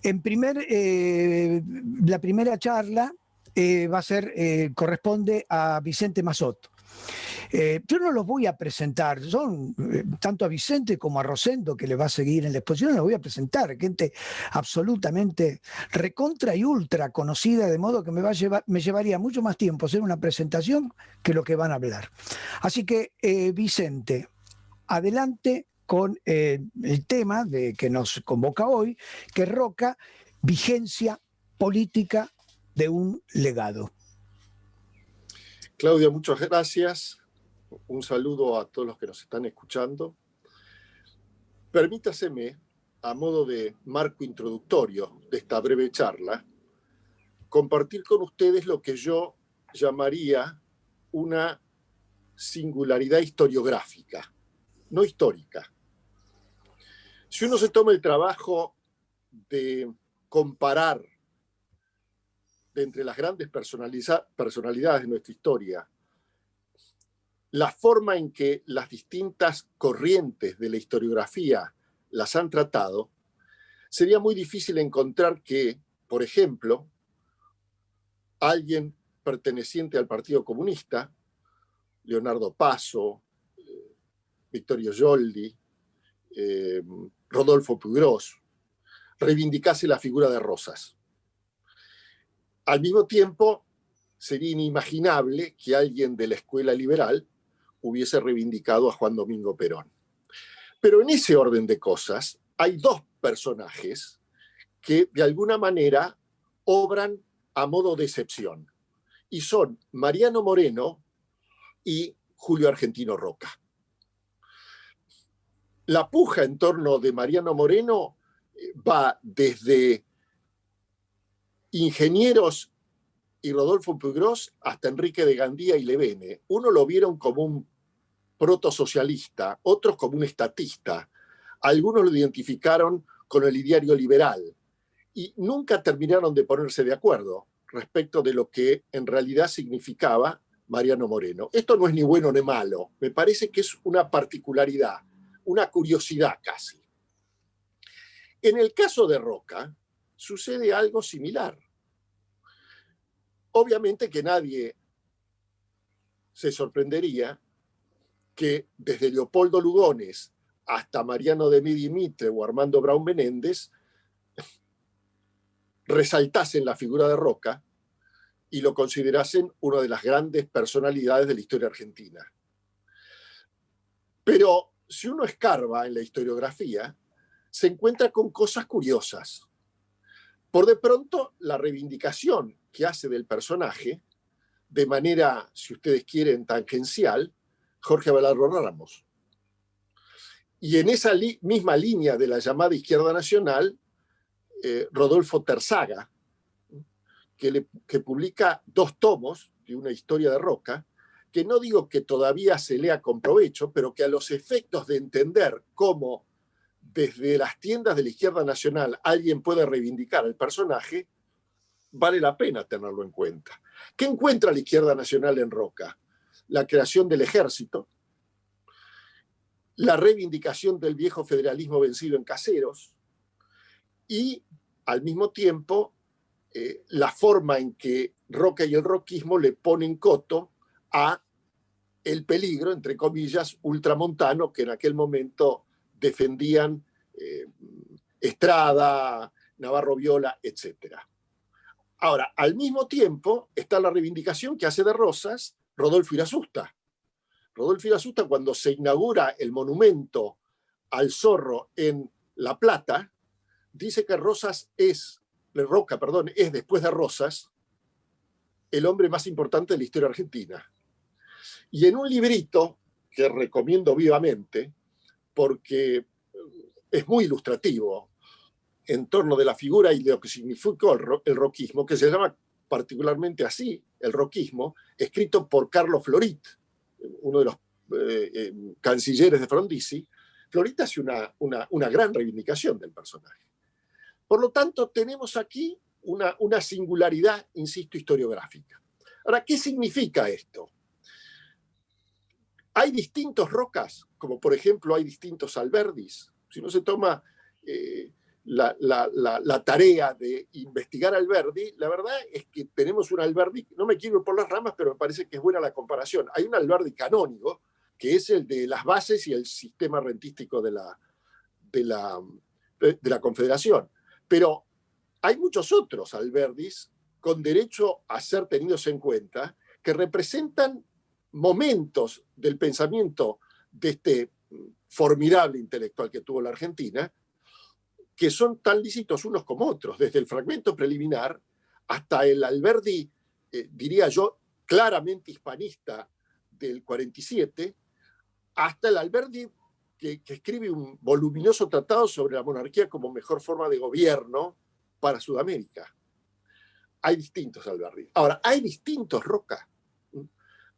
La primera charla corresponde a Vicente Mazot. Yo no los voy a presentar, tanto a Vicente como a Rosendo, que le va a seguir en la exposición, los voy a presentar, gente absolutamente recontra y ultra conocida, de modo que me llevaría mucho más tiempo hacer una presentación que lo que van a hablar. Así que, Vicente, adelante con el tema que nos convoca hoy, que es Roca, vigencia política de un legado. Claudia, muchas gracias. Un saludo a todos los que nos están escuchando. Permítaseme, a modo de marco introductorio de esta breve charla, compartir con ustedes lo que yo llamaría una singularidad historiográfica, no histórica. Si uno se toma el trabajo de comparar de entre las grandes personalidades de nuestra historia la forma en que las distintas corrientes de la historiografía las han tratado, sería muy difícil encontrar que, por ejemplo, alguien perteneciente al Partido Comunista, Leonardo Paso, Vittorio Joldi, Rodolfo Puigros, reivindicase la figura de Rosas. Al mismo tiempo, sería inimaginable que alguien de la escuela liberal hubiese reivindicado a Juan Domingo Perón. Pero en ese orden de cosas, hay dos personajes que de alguna manera obran a modo de excepción, y son Mariano Moreno y Julio Argentino Roca. La puja en torno de Mariano Moreno va desde ingenieros y Rodolfo Puigros hasta Enrique de Gandía y Levene. Uno lo vieron como un protosocialista, otros como un estatista, algunos lo identificaron con el ideario liberal y nunca terminaron de ponerse de acuerdo respecto de lo que en realidad significaba Mariano Moreno. Esto no es ni bueno ni malo, me parece que es una particularidad, una curiosidad casi. En el caso de Roca sucede algo similar. Obviamente que nadie se sorprendería que desde Leopoldo Lugones hasta Mariano de Midi Mitre o Armando Braun Menéndez resaltasen la figura de Roca y lo considerasen una de las grandes personalidades de la historia argentina. Pero si uno escarba en la historiografía, se encuentra con cosas curiosas. Por de pronto, la reivindicación que hace del personaje, de manera, si ustedes quieren, tangencial, Jorge Abelardo Ramos. Y en esa misma línea de la llamada izquierda nacional, Rodolfo Terzaga, que publica 2 tomos de una historia de Roca, que no digo que todavía se lea con provecho, pero que a los efectos de entender cómo desde las tiendas de la izquierda nacional alguien puede reivindicar al personaje, vale la pena tenerlo en cuenta. ¿Qué encuentra la izquierda nacional en Roca? La creación del ejército, la reivindicación del viejo federalismo vencido en Caseros y, al mismo tiempo, la forma en que Roca y el roquismo le ponen coto a el peligro, entre comillas, ultramontano que en aquel momento defendían Estrada, Navarro Viola, etc. Ahora, al mismo tiempo está la reivindicación que hace de Rosas Rodolfo Irasusta. Rodolfo Irasusta, cuando se inaugura el monumento al zorro en La Plata, dice que Roca es, después de Rosas, el hombre más importante de la historia argentina. Y en un librito que recomiendo vivamente, porque es muy ilustrativo en torno de la figura y de lo que significó el roquismo, que se llama particularmente así, el roquismo, escrito por Carlo Florit, uno de los cancilleres de Frondizi. Florit hace una gran reivindicación del personaje. Por lo tanto, tenemos aquí una singularidad, insisto, historiográfica. Ahora, ¿qué significa esto? Hay distintos Rocas, como por ejemplo hay distintos Alberdis. Si uno se toma la tarea de investigar a Alberdi, la verdad es que tenemos un Alberdi, no me quiero ir por las ramas, pero me parece que es buena la comparación. Hay un Alberdi canónico, que es el de las bases y el sistema rentístico de la Confederación. Pero hay muchos otros Alberdis con derecho a ser tenidos en cuenta que representan momentos del pensamiento de este formidable intelectual que tuvo la Argentina, que son tan lícitos unos como otros, desde el fragmento preliminar hasta el Alberdi, diría yo, claramente hispanista del 47, hasta el Alberdi que escribe un voluminoso tratado sobre la monarquía como mejor forma de gobierno para Sudamérica. Hay distintos Alberdi. Ahora, hay distintos Roca.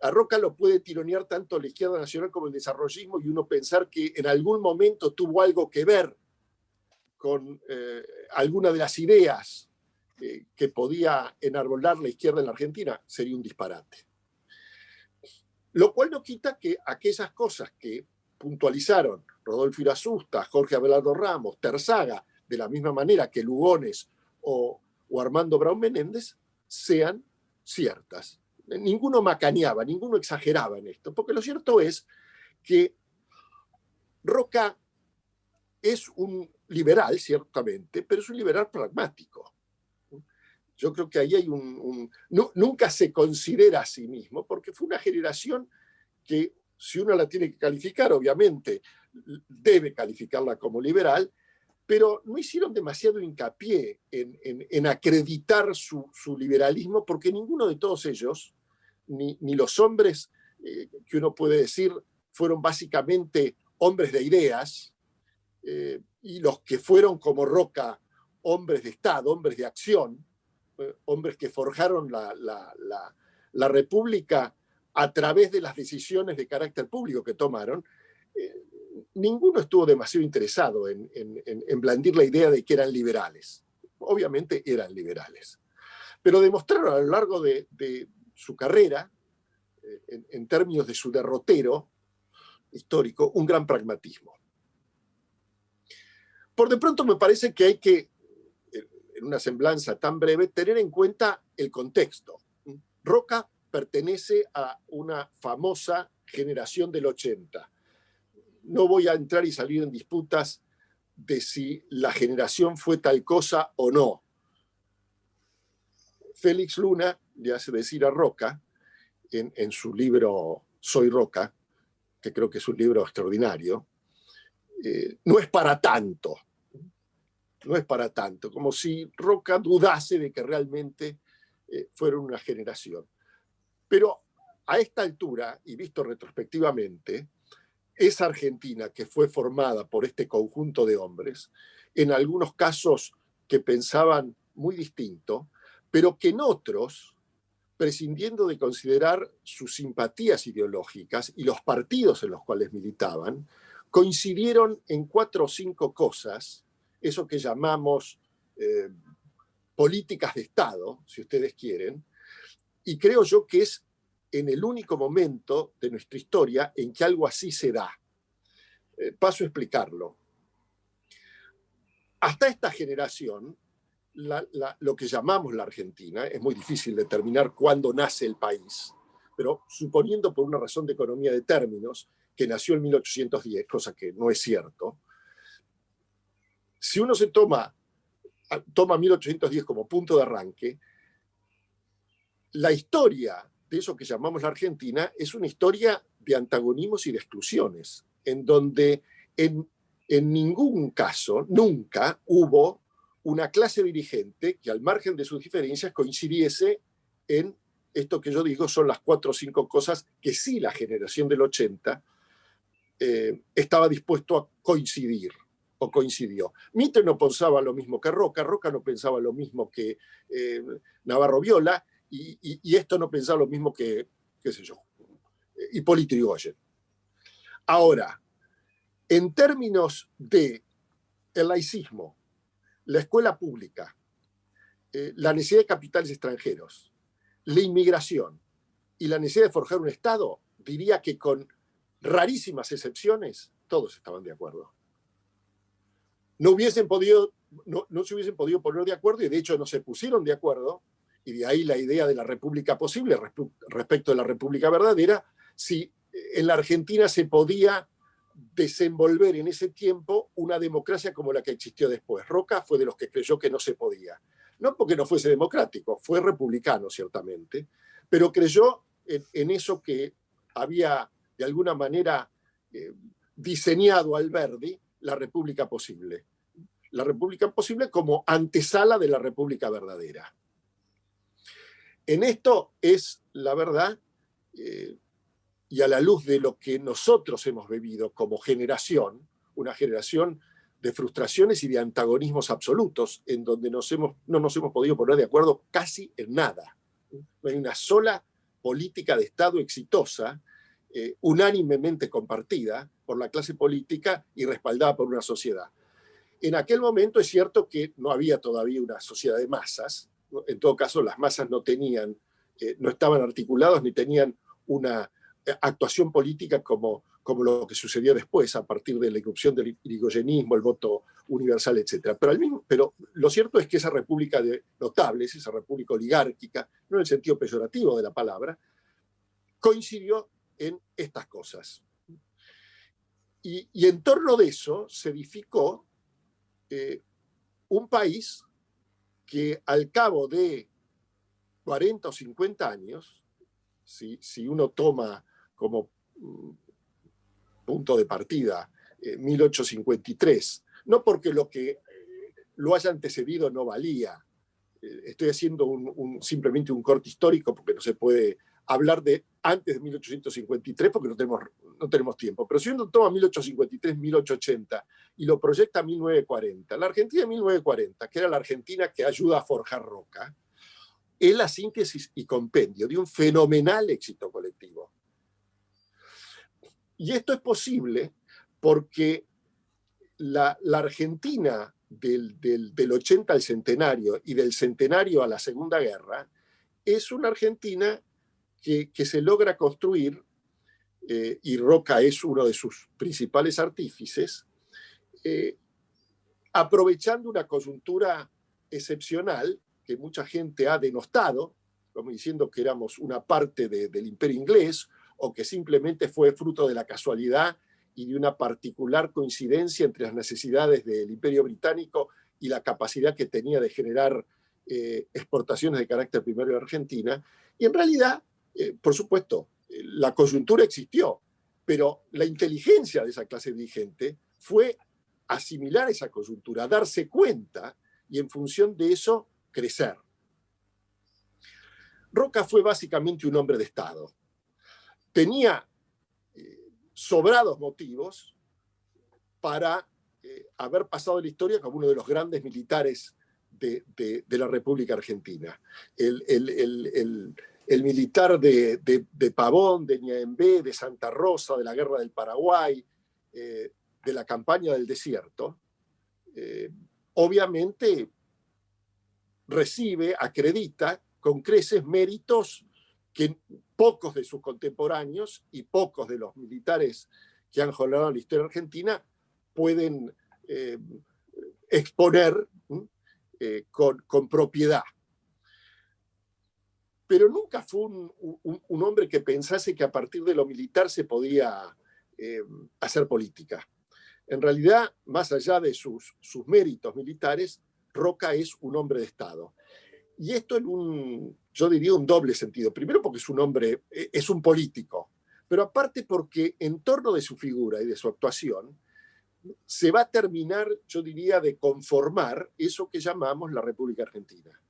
A Roca lo puede tironear tanto la izquierda nacional como el desarrollismo y uno pensar que en algún momento tuvo algo que ver con alguna de las ideas que podía enarbolar la izquierda en la Argentina, sería un disparate. Lo cual no quita que aquellas cosas que puntualizaron Rodolfo Irasusta, Jorge Abelardo Ramos, Terzaga, de la misma manera que Lugones o Armando Braun Menéndez, sean ciertas. Ninguno macaneaba, ninguno exageraba en esto, porque lo cierto es que Roca es un liberal, ciertamente, pero es un liberal pragmático. Yo creo que ahí hay nunca se considera a sí mismo, porque fue una generación que, si uno la tiene que calificar, obviamente debe calificarla como liberal, pero no hicieron demasiado hincapié en acreditar su liberalismo, porque ninguno de todos ellos, ni los hombres que uno puede decir fueron básicamente hombres de ideas, y los que fueron como Roca hombres de Estado, hombres de acción, hombres que forjaron la República a través de las decisiones de carácter público que tomaron, ninguno estuvo demasiado interesado en blandir la idea de que eran liberales. Obviamente eran liberales. Pero demostraron a lo largo de su carrera, en términos de su derrotero histórico, un gran pragmatismo. Por de pronto me parece que hay que, en una semblanza tan breve, tener en cuenta el contexto. Roca pertenece a una famosa generación del 80. No voy a entrar y salir en disputas de si la generación fue tal cosa o no. Félix Luna le hace decir a Roca, en su libro Soy Roca, que creo que es un libro extraordinario, no es para tanto. No es para tanto, como si Roca dudase de que realmente fueron una generación. Pero a esta altura, y visto retrospectivamente, esa Argentina que fue formada por este conjunto de hombres, en algunos casos que pensaban muy distinto, pero que en otros, prescindiendo de considerar sus simpatías ideológicas y los partidos en los cuales militaban, coincidieron en 4 o 5 cosas, eso que llamamos políticas de Estado, si ustedes quieren, y creo yo que es en el único momento de nuestra historia en que algo así se da. Paso a explicarlo. Hasta esta generación, lo que llamamos la Argentina, es muy difícil determinar cuándo nace el país, pero suponiendo por una razón de economía de términos que nació en 1810, cosa que no es cierto, si uno se toma 1810 como punto de arranque, la historia de eso que llamamos la Argentina es una historia de antagonismos y de exclusiones, en donde en ningún caso, nunca hubo una clase dirigente que al margen de sus diferencias coincidiese en esto que yo digo son las 4 o 5 cosas que sí la generación del 80 estaba dispuesto a coincidir o coincidió. Mitre no pensaba lo mismo que Roca, Roca no pensaba lo mismo que Navarro Viola, y esto no pensaba lo mismo que, qué sé yo, Hipólito Yrigoyen. Ahora, en términos de el laicismo, la escuela pública, la necesidad de capitales extranjeros, la inmigración y la necesidad de forjar un Estado, diría que con rarísimas excepciones, todos estaban de acuerdo. No hubiesen podido no se hubiesen podido poner de acuerdo, y de hecho no se pusieron de acuerdo, y de ahí la idea de la república posible respecto de la república verdadera, si en la Argentina se podía desenvolver en ese tiempo una democracia como la que existió después. Roca fue de los que creyó que no se podía. No porque no fuese democrático, fue republicano ciertamente, pero creyó en eso que había de alguna manera diseñado Alberdi, la república posible. La república posible como antesala de la república verdadera. En esto es la verdad, y a la luz de lo que nosotros hemos vivido como generación, una generación de frustraciones y de antagonismos absolutos, en donde no nos hemos podido poner de acuerdo casi en nada. No hay una sola política de Estado exitosa, unánimemente compartida por la clase política y respaldada por una sociedad. En aquel momento es cierto que no había todavía una sociedad de masas. En todo caso, las masas no estaban articulados ni tenían una actuación política como lo que sucedió después, a partir de la irrupción del irigoyenismo, el voto universal, etc. Pero lo cierto es que esa república de notables, esa república oligárquica, no en el sentido peyorativo de la palabra, coincidió en estas cosas. Y en torno de eso se edificó un país que al cabo de 40 o 50 años, si uno toma como punto de partida 1853, no porque lo que lo haya antecedido no valía, estoy haciendo simplemente un corte histórico porque no se puede hablar de antes de 1853 porque no tenemos tiempo, pero si uno toma 1853, 1880 y lo proyecta a 1940, la Argentina de 1940, que era la Argentina que ayuda a forjar Roca, es la síntesis y compendio de un fenomenal éxito colectivo. Y esto es posible porque la Argentina del 80 al centenario y del centenario a la Segunda Guerra es una Argentina que se logra construir, y Roca es uno de sus principales artífices, aprovechando una coyuntura excepcional que mucha gente ha denostado, como diciendo que éramos una parte del imperio inglés, o que simplemente fue fruto de la casualidad y de una particular coincidencia entre las necesidades del imperio británico y la capacidad que tenía de generar exportaciones de carácter primario de Argentina. Y en realidad, por supuesto, la coyuntura existió, pero la inteligencia de esa clase dirigente fue asimilar esa coyuntura, darse cuenta y en función de eso crecer. Roca fue básicamente un hombre de Estado. Tenía sobrados motivos para haber pasado en la historia como uno de los grandes militares de la República Argentina. El militar de Pavón, de Ñaembé, de Santa Rosa, de la Guerra del Paraguay, de la campaña del desierto, obviamente acredita con creces méritos que pocos de sus contemporáneos y pocos de los militares que han jornado la historia argentina pueden exponer con propiedad. Pero nunca fue un hombre que pensase que a partir de lo militar se podía hacer política. En realidad, más allá de sus méritos militares, Roca es un hombre de Estado. Y esto yo diría un doble sentido. Primero porque es un hombre, es un político, pero aparte porque en torno de su figura y de su actuación se va a terminar, yo diría, de conformar eso que llamamos la República Argentina.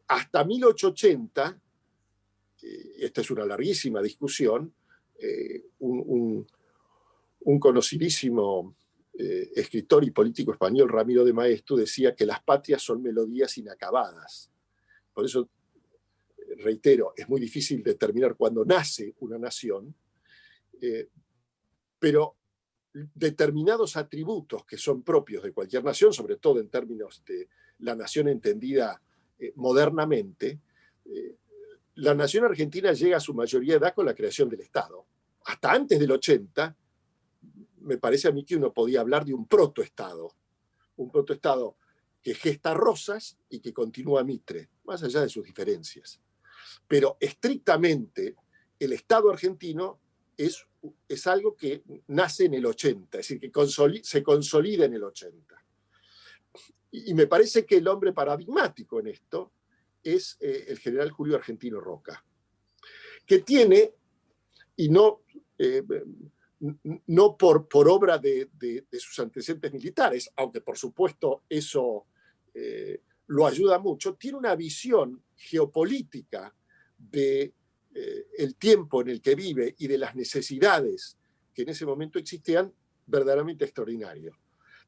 Hasta 1880, esta es una larguísima discusión, un conocidísimo escritor y político español, Ramiro de Maeztu, decía que las patrias son melodías inacabadas. Por eso, reitero, es muy difícil determinar cuándo nace una nación, pero determinados atributos que son propios de cualquier nación, sobre todo en términos de la nación entendida modernamente, la nación argentina llega a su mayoría de edad con la creación del Estado. Hasta antes del 80, me parece a mí que uno podía hablar de un protoestado, un protoestado que gesta Rosas y que continúa Mitre, más allá de sus diferencias. Pero estrictamente el Estado argentino es algo que nace en el 80, es decir, que se consolida en el 80. Y me parece que el hombre paradigmático en esto es el general Julio Argentino Roca, que tiene, y no por obra de sus antecedentes militares, aunque por supuesto eso lo ayuda mucho, tiene una visión geopolítica del tiempo en el que vive y de las necesidades que en ese momento existían verdaderamente extraordinario.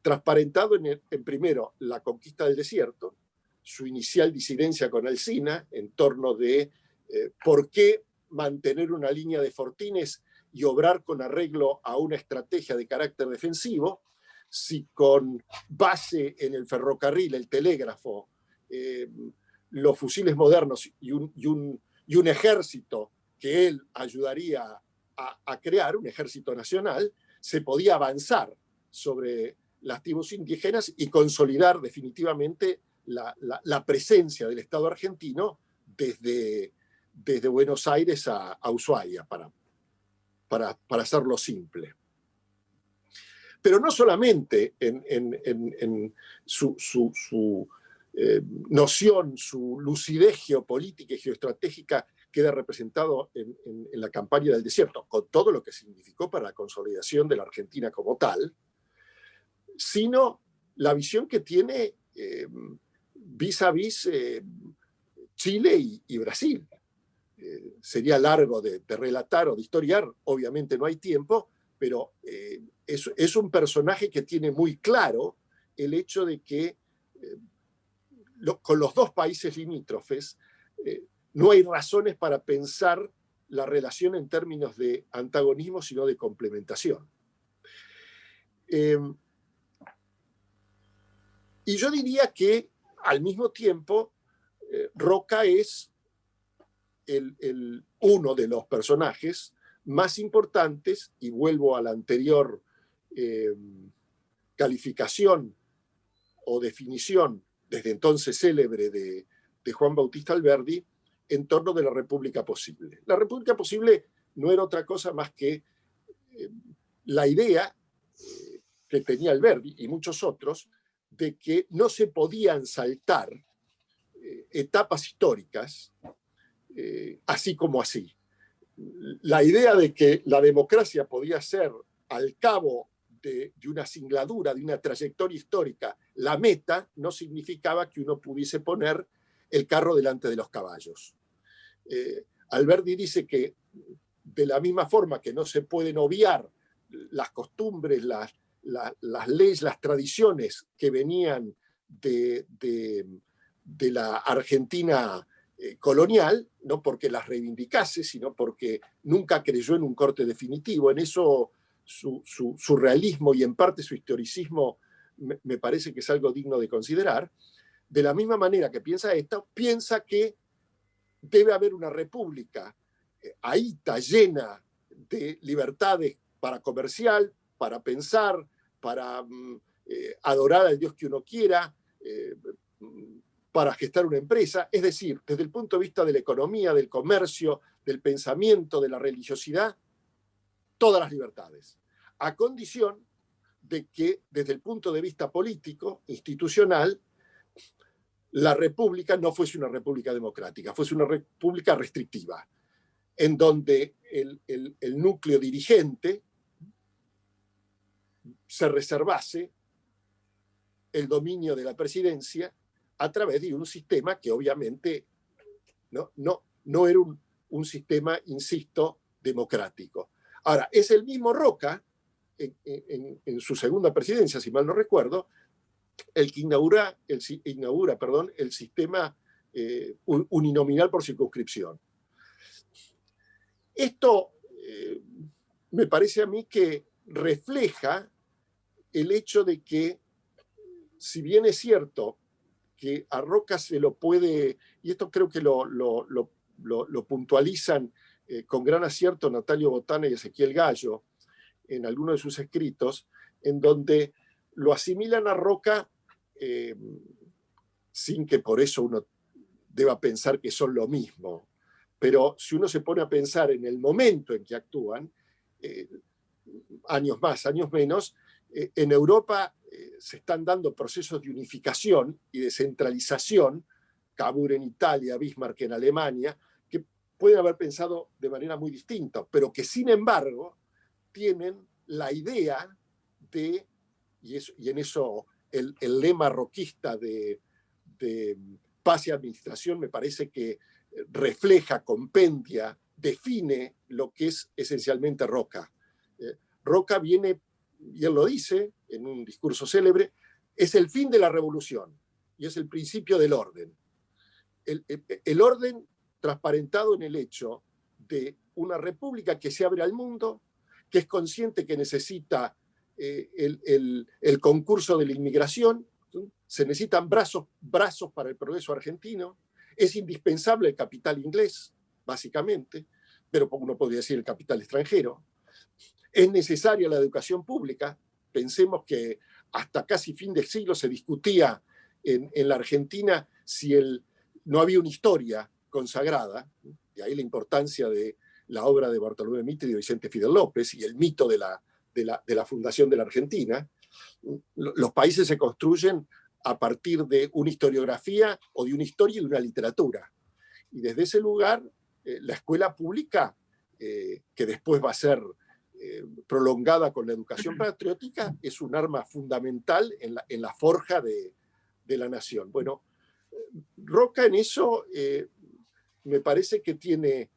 Transparentado en primero la conquista del desierto, su inicial disidencia con Alsina en torno de por qué mantener una línea de fortines y obrar con arreglo a una estrategia de carácter defensivo, si con base en el ferrocarril, el telégrafo, los fusiles modernos y un ejército que él ayudaría a crear, un ejército nacional, se podía avanzar sobre las tribus indígenas y consolidar definitivamente la presencia del Estado argentino desde Buenos Aires a Ushuaia, para hacerlo simple. Pero no solamente en su noción, su lucidez geopolítica y geoestratégica queda representado en la campaña del desierto, con todo lo que significó para la consolidación de la Argentina como tal, sino la visión que tiene vis a vis Chile y Brasil. Sería largo de relatar o de historiar, obviamente no hay tiempo, pero es un personaje que tiene muy claro el hecho de que con los dos países limítrofes no hay razones para pensar la relación en términos de antagonismo, sino de complementación. Y yo diría que al mismo tiempo Roca es uno de los personajes más importantes, y vuelvo a la anterior calificación o definición, desde entonces célebre, de Juan Bautista Alberdi, en torno de la República Posible. La República Posible no era otra cosa más que la idea que tenía Alberdi y muchos otros de que no se podían saltar etapas históricas así como así. La idea de que la democracia podía ser, al cabo de una singladura, de una trayectoria histórica, la meta, no significaba que uno pudiese poner el carro delante de los caballos. Alberdi dice que de la misma forma que no se pueden obviar las costumbres, las leyes, las tradiciones que venían de la Argentina colonial, no porque las reivindicase, sino porque nunca creyó en un corte definitivo. En eso su realismo y en parte su historicismo me parece que es algo digno de considerar. De la misma manera que piensa esto, piensa que debe haber una república ahí está llena de libertades para comerciar, para pensar, para adorar al Dios que uno quiera, para gestar una empresa, es decir, desde el punto de vista de la economía, del comercio, del pensamiento, de la religiosidad, todas las libertades, a condición de que desde el punto de vista político, institucional, la república no fuese una república democrática, fuese una república restrictiva, en donde el núcleo dirigente se reservase el dominio de la presidencia a través de un sistema que obviamente no era un sistema, insisto, democrático. Ahora, es el mismo Roca, en su segunda presidencia, si mal no recuerdo, el que inaugura el sistema uninominal por circunscripción. Esto me parece a mí que refleja el hecho de que, si bien es cierto que a Roca se lo puede, y esto creo que lo puntualizan con gran acierto Natalio Botana y Ezequiel Gallo en algunos de sus escritos, en donde lo asimilan a Roca sin que por eso uno deba pensar que son lo mismo. Pero si uno se pone a pensar en el momento en que actúan, años más, años menos, en Europa se están dando procesos de unificación y de centralización, Cavour en Italia, Bismarck en Alemania, que pueden haber pensado de manera muy distinta, pero que sin embargo tienen la idea de, y en eso el lema roquista de paz y administración me parece que refleja, compendia, define lo que es esencialmente Roca. Roca viene, y él lo dice en un discurso célebre, es el fin de la revolución y es el principio del orden. El orden transparentado en el hecho de una república que se abre al mundo, que es consciente que necesita el concurso de la inmigración, se necesitan brazos para el progreso argentino, es indispensable el capital inglés, básicamente, pero uno podría decir el capital extranjero, es necesaria la educación pública. Pensemos que hasta casi fin del siglo se discutía en la Argentina si no había una historia consagrada, y ahí la importancia de la obra de Bartolomé Mitre y de Vicente Fidel López y el mito de la fundación de la Argentina. Los países se construyen a partir de una historiografía o de una historia y de una literatura. Y desde ese lugar, la escuela pública, que después va a ser prolongada con la educación patriótica, es un arma fundamental en la forja de la nación. Bueno, Roca en eso me parece que tiene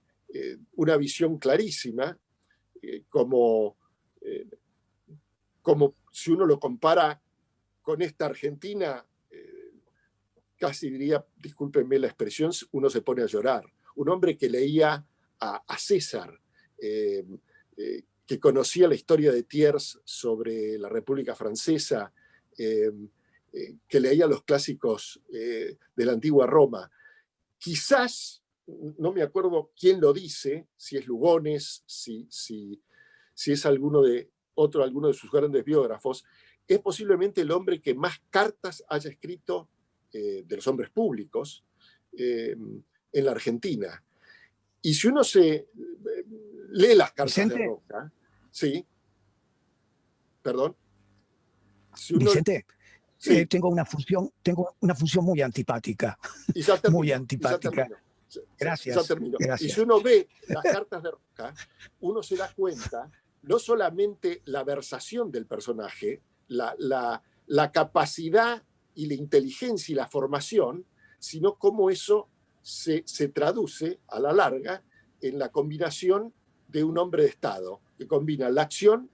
una visión clarísima, como si uno lo compara con esta Argentina, casi diría, discúlpenme la expresión, uno se pone a llorar. Un hombre que leía a César, que conocía la historia de Thiers sobre la República Francesa, que leía los clásicos de la antigua Roma. Quizás, no me acuerdo quién lo dice, si es Lugones, si es alguno de sus grandes biógrafos, es posiblemente el hombre que más cartas haya escrito de los hombres públicos en la Argentina. Y si uno se lee las cartas Vicente, de Roca, sí, perdón. Si uno, Vicente, sí, tengo una función muy antipática. y ya termino, Muy antipática. Ya termino. Y Gracias. si uno ve las cartas de Roca, uno se da cuenta no solamente la versación del personaje, la capacidad y la inteligencia y la formación, sino cómo eso se traduce a la larga en la combinación de un hombre de Estado, que combina la acción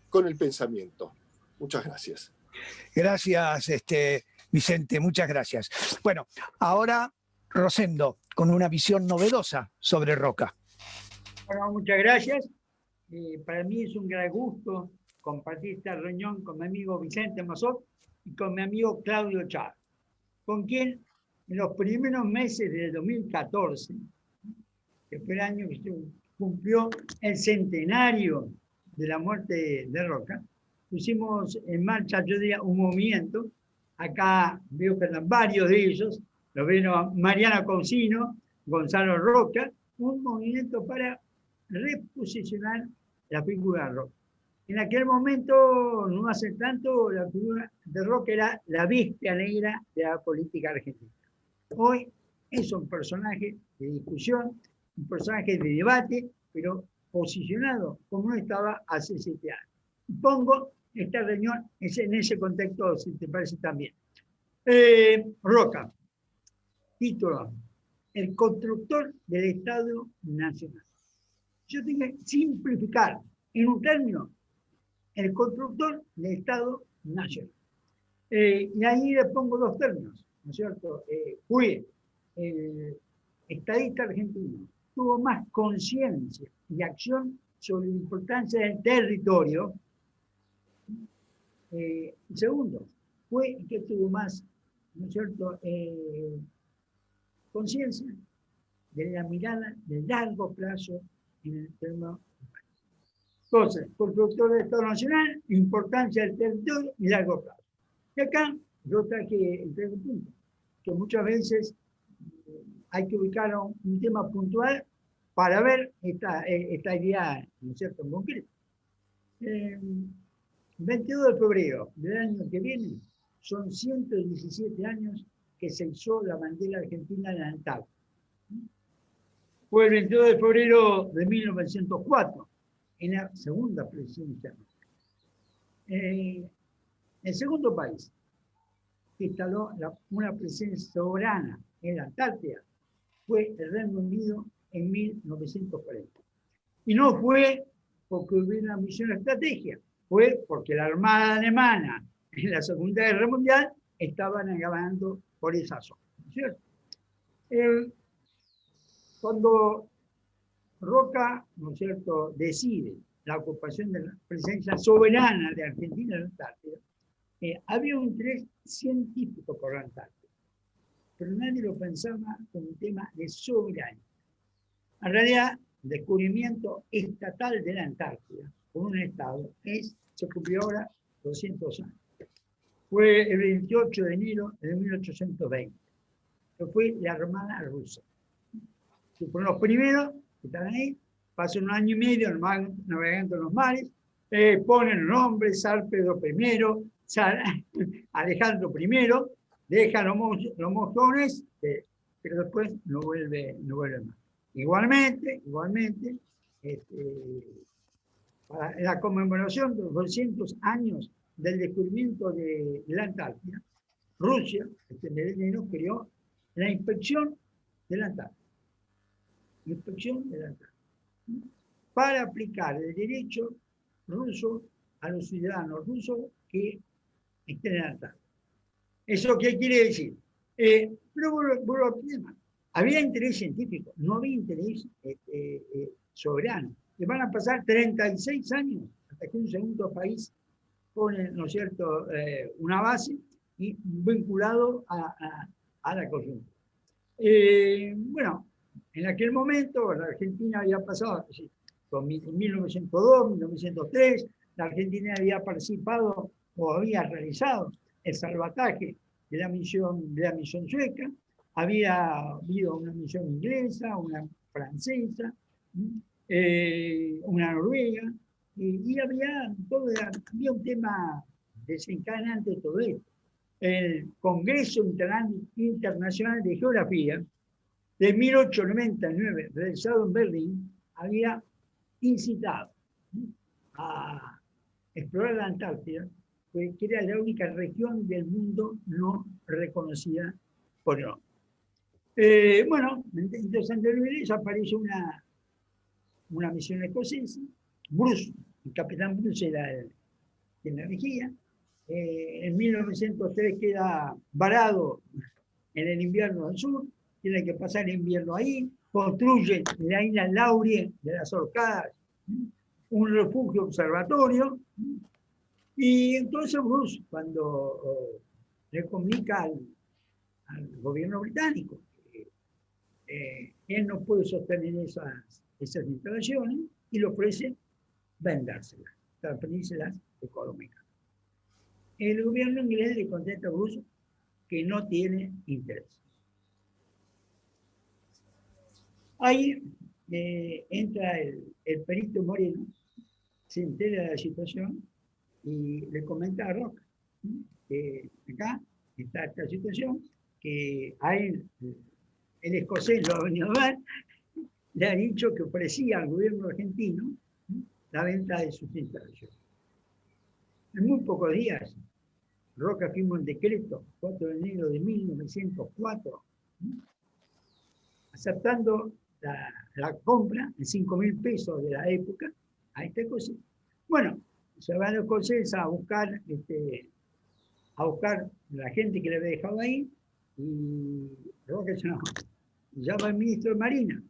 con el pensamiento. Muchas gracias. Gracias, Vicente, muchas gracias. Bueno, ahora Rosendo, con una visión novedosa sobre Roca. Bueno, muchas gracias. Para mí es un gran gusto compartir esta reunión con mi amigo Vicente Mazot y con mi amigo Claudio Chávez, con quien en los primeros meses del 2014, que fue el año que se cumplió el centenario de la muerte de Roca, pusimos en marcha, yo diría, un movimiento. Acá veo que eran varios de ellos, lo vieron Mariana Cousiño, Gonzalo Roca, un movimiento para reposicionar la figura de Roca. En aquel momento, no hace tanto, la figura de Roca era la bestia negra de la política argentina. Hoy es un personaje de discusión, un personaje de debate, pero posicionado como no estaba hace 7 años. Pongo esta reunión en ese contexto, si te parece también. Roca, título: el constructor del Estado Nacional. Yo tengo que simplificar en un término: el constructor del Estado Nacional. Y ahí le pongo 2 términos, ¿no es cierto? Fue estadista argentino, tuvo más conciencia y acción sobre la importancia del territorio. Segundo, fue el que tuvo más, ¿no es cierto?, conciencia de la mirada de largo plazo en el tema. Entonces, constructor del Estado Nacional, importancia del territorio y largo plazo. Y acá yo traje el tres puntos, que muchas veces hay que ubicar un tema puntual para ver esta idea, ¿no es cierto?, en concreto. 22 de febrero del año que viene son 117 años que se hizo la bandera argentina en la Antártida. Fue el 22 de febrero de 1904, en la segunda presidencia. El segundo país que instaló una presencia soberana en la Antártida fue el Reino Unido en 1940. Y no fue porque hubiera una misión estratégica, fue porque la Armada Alemana en la Segunda Guerra Mundial estaba navegando por esa zona, ¿no es cierto? Cuando Roca, ¿no es cierto?, decide la ocupación de la presencia soberana de Argentina en la Antártida, había un interés científico por la Antártida, pero nadie lo pensaba como un tema de soberanía. En realidad, el descubrimiento estatal de la Antártida por un Estado se cumplió ahora 200 años. Fue el 28 de enero de 1820, que fue la Armada rusa. Que fueron los primeros que estaban ahí, pasan un año y medio navegando en los mares, ponen nombres, San Pedro I, Alejandro I, dejan los mojones, pero después no vuelve más. Igualmente, para la conmemoración de los 200 años del descubrimiento de la Antártida, Rusia, en enero, creó la inspección de la Antártida. Para aplicar el derecho ruso a los ciudadanos rusos que estén en la Antártida. ¿Eso qué quiere decir? Pero vuelvo al tema. Había interés científico, no había interés soberano. Y van a pasar 36 años hasta que un segundo país pone, ¿no es cierto?, una base y vinculado a la coyuntura. Bueno, en aquel momento la Argentina había pasado, en 1902, 1903, la Argentina había participado o había realizado el salvataje de la misión sueca, había habido una misión inglesa, una francesa, una noruega, y había un tema desencadenante de todo esto. El Congreso Internacional de Geografía de 1899, realizado en Berlín, había incitado a explorar la Antártida, que era la única región del mundo no reconocida por el hombre. Bueno, entonces en Berlín aparece una misión escocesa, Bruce, el capitán Bruce era quien la regía. En 1903 queda varado en el invierno del sur, tiene que pasar el invierno ahí, construye en la isla Laurie de las Orcadas un refugio observatorio, y entonces Bruce, cuando le comunica al gobierno británico que él no puede sostener esas instalaciones, y le ofrece vendérselas, transferírselas económicamente. El gobierno inglés le contesta a Bruce que no tiene interés. Ahí entra el perito Moreno, se entera de la situación y le comenta a Roca que acá está esta situación, que a él, el escocés lo ha venido a ver, le ha dicho que ofrecía al gobierno argentino la venta de sus instalaciones. En muy pocos días, Roca firma un decreto, 4 de enero de 1904, aceptando la compra en 5.000 pesos de la época a esta cosa. Bueno, se van los escoceses a buscar la gente que le había dejado ahí, y Roca llama al ministro de Marina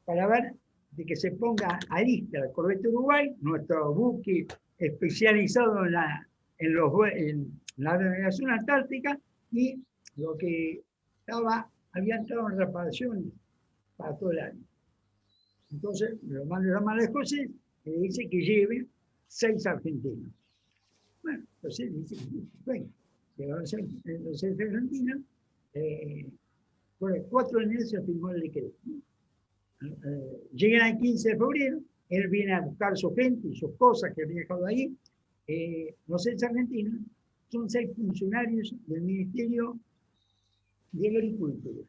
para ver de que se ponga a lista el corvette Uruguay, nuestro buque especializado en la navegación antártica, y lo que había entrado en reparaciones para todo el año. Entonces, lo manda a escocés y le dice que lleve 6 argentinos. Bueno, entonces dice, bueno, que va a ser de Argentina, por el 4 de enero se firmó el decreto. Llegan el 15 de febrero, él viene a buscar su gente y sus cosas que había dejado ahí. Los ex argentinos son 6 funcionarios del Ministerio de Agricultura.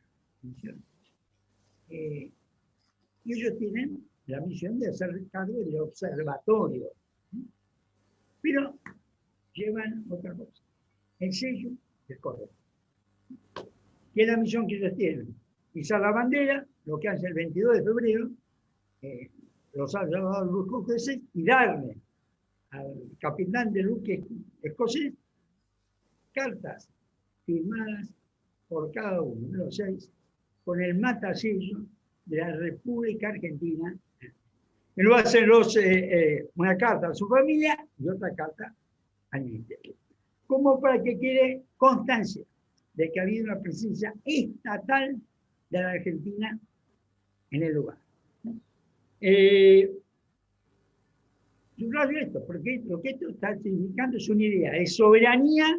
Y ellos tienen la misión de hacer cargo del observatorio. Pero llevan otra cosa, el sello del correo. ¿Qué es la misión que ellos tienen? Izar la bandera, lo que hace el 22 de febrero, los ha llamado los escoceses, y darle al capitán del buque escocés cartas firmadas por cada uno de los 6 con el matasello de la República Argentina. Y lo hacen una carta a su familia y otra carta al ministerio. Como para que quede constancia de que ha habido una presencia estatal de la Argentina en el lugar. Subrayo esto, porque lo que esto está significando es una idea de soberanía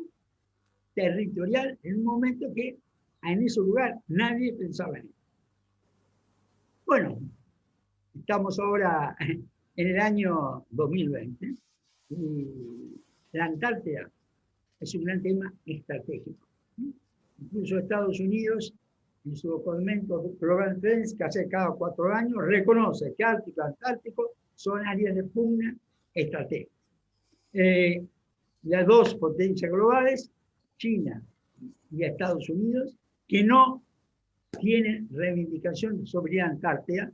territorial en un momento que en ese lugar nadie pensaba en él. Bueno, estamos ahora en el año 2020 y la Antártida es un gran tema estratégico. Incluso Estados Unidos, en su documento Global Trends, que hace cada 4 años, reconoce que Ártico y Antártico son áreas de pugna estratégica. Las 2 potencias globales, China y Estados Unidos, que no tienen reivindicación de soberanía antártida.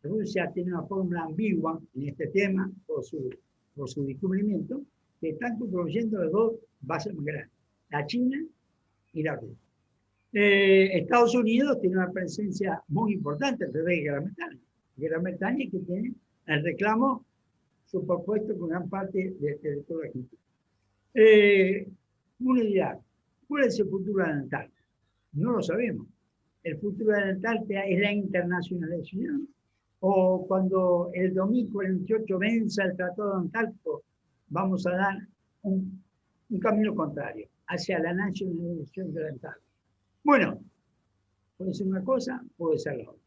Rusia tiene una fórmula ambigua en este tema por su descubrimiento, que están construyendo las 2 bases más grandes, la China y la Rusia. Estados Unidos tiene una presencia muy importante en de Gran Bretaña. Gran Bretaña que tiene el reclamo superpuesto con gran parte del territorio argentino. Una idea, ¿cuál es el futuro de la Antártida? No lo sabemos. El futuro de la Antártida es la internacionalización, o cuando el 2048 venza el Tratado Antártico, vamos a dar un camino contrario, hacia la nacionalización de la Antártida. Bueno, puede ser una cosa, puede ser la otra.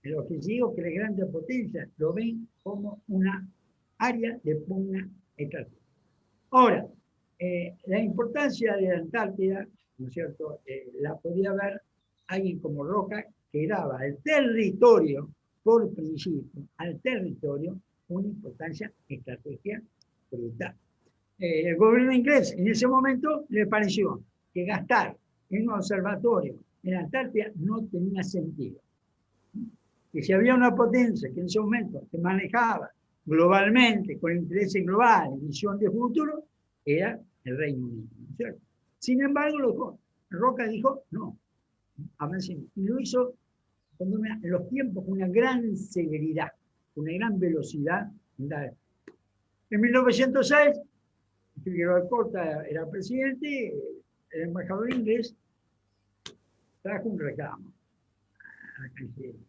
Lo que digo es que las grandes potencias lo ven como una área de pugna estratégica. Ahora, la importancia de la Antártida, ¿no es cierto?, la podía ver alguien como Roca, que daba al territorio, por principio, al territorio, una importancia estratégica brutal. El gobierno inglés en ese momento le pareció que gastar en un observatorio en la Antártida no tenía sentido. Que si había una potencia que en ese momento se manejaba globalmente, con intereses globales, visión de futuro, era el Reino Unido, ¿no es cierto? Sin embargo, Roca dijo, no, avancemos. Y lo hizo en los tiempos con una gran celeridad, con una gran velocidad. En 1906, Figueroa Alcorta era presidente, el embajador inglés trajo un reclamo a la Cancillería.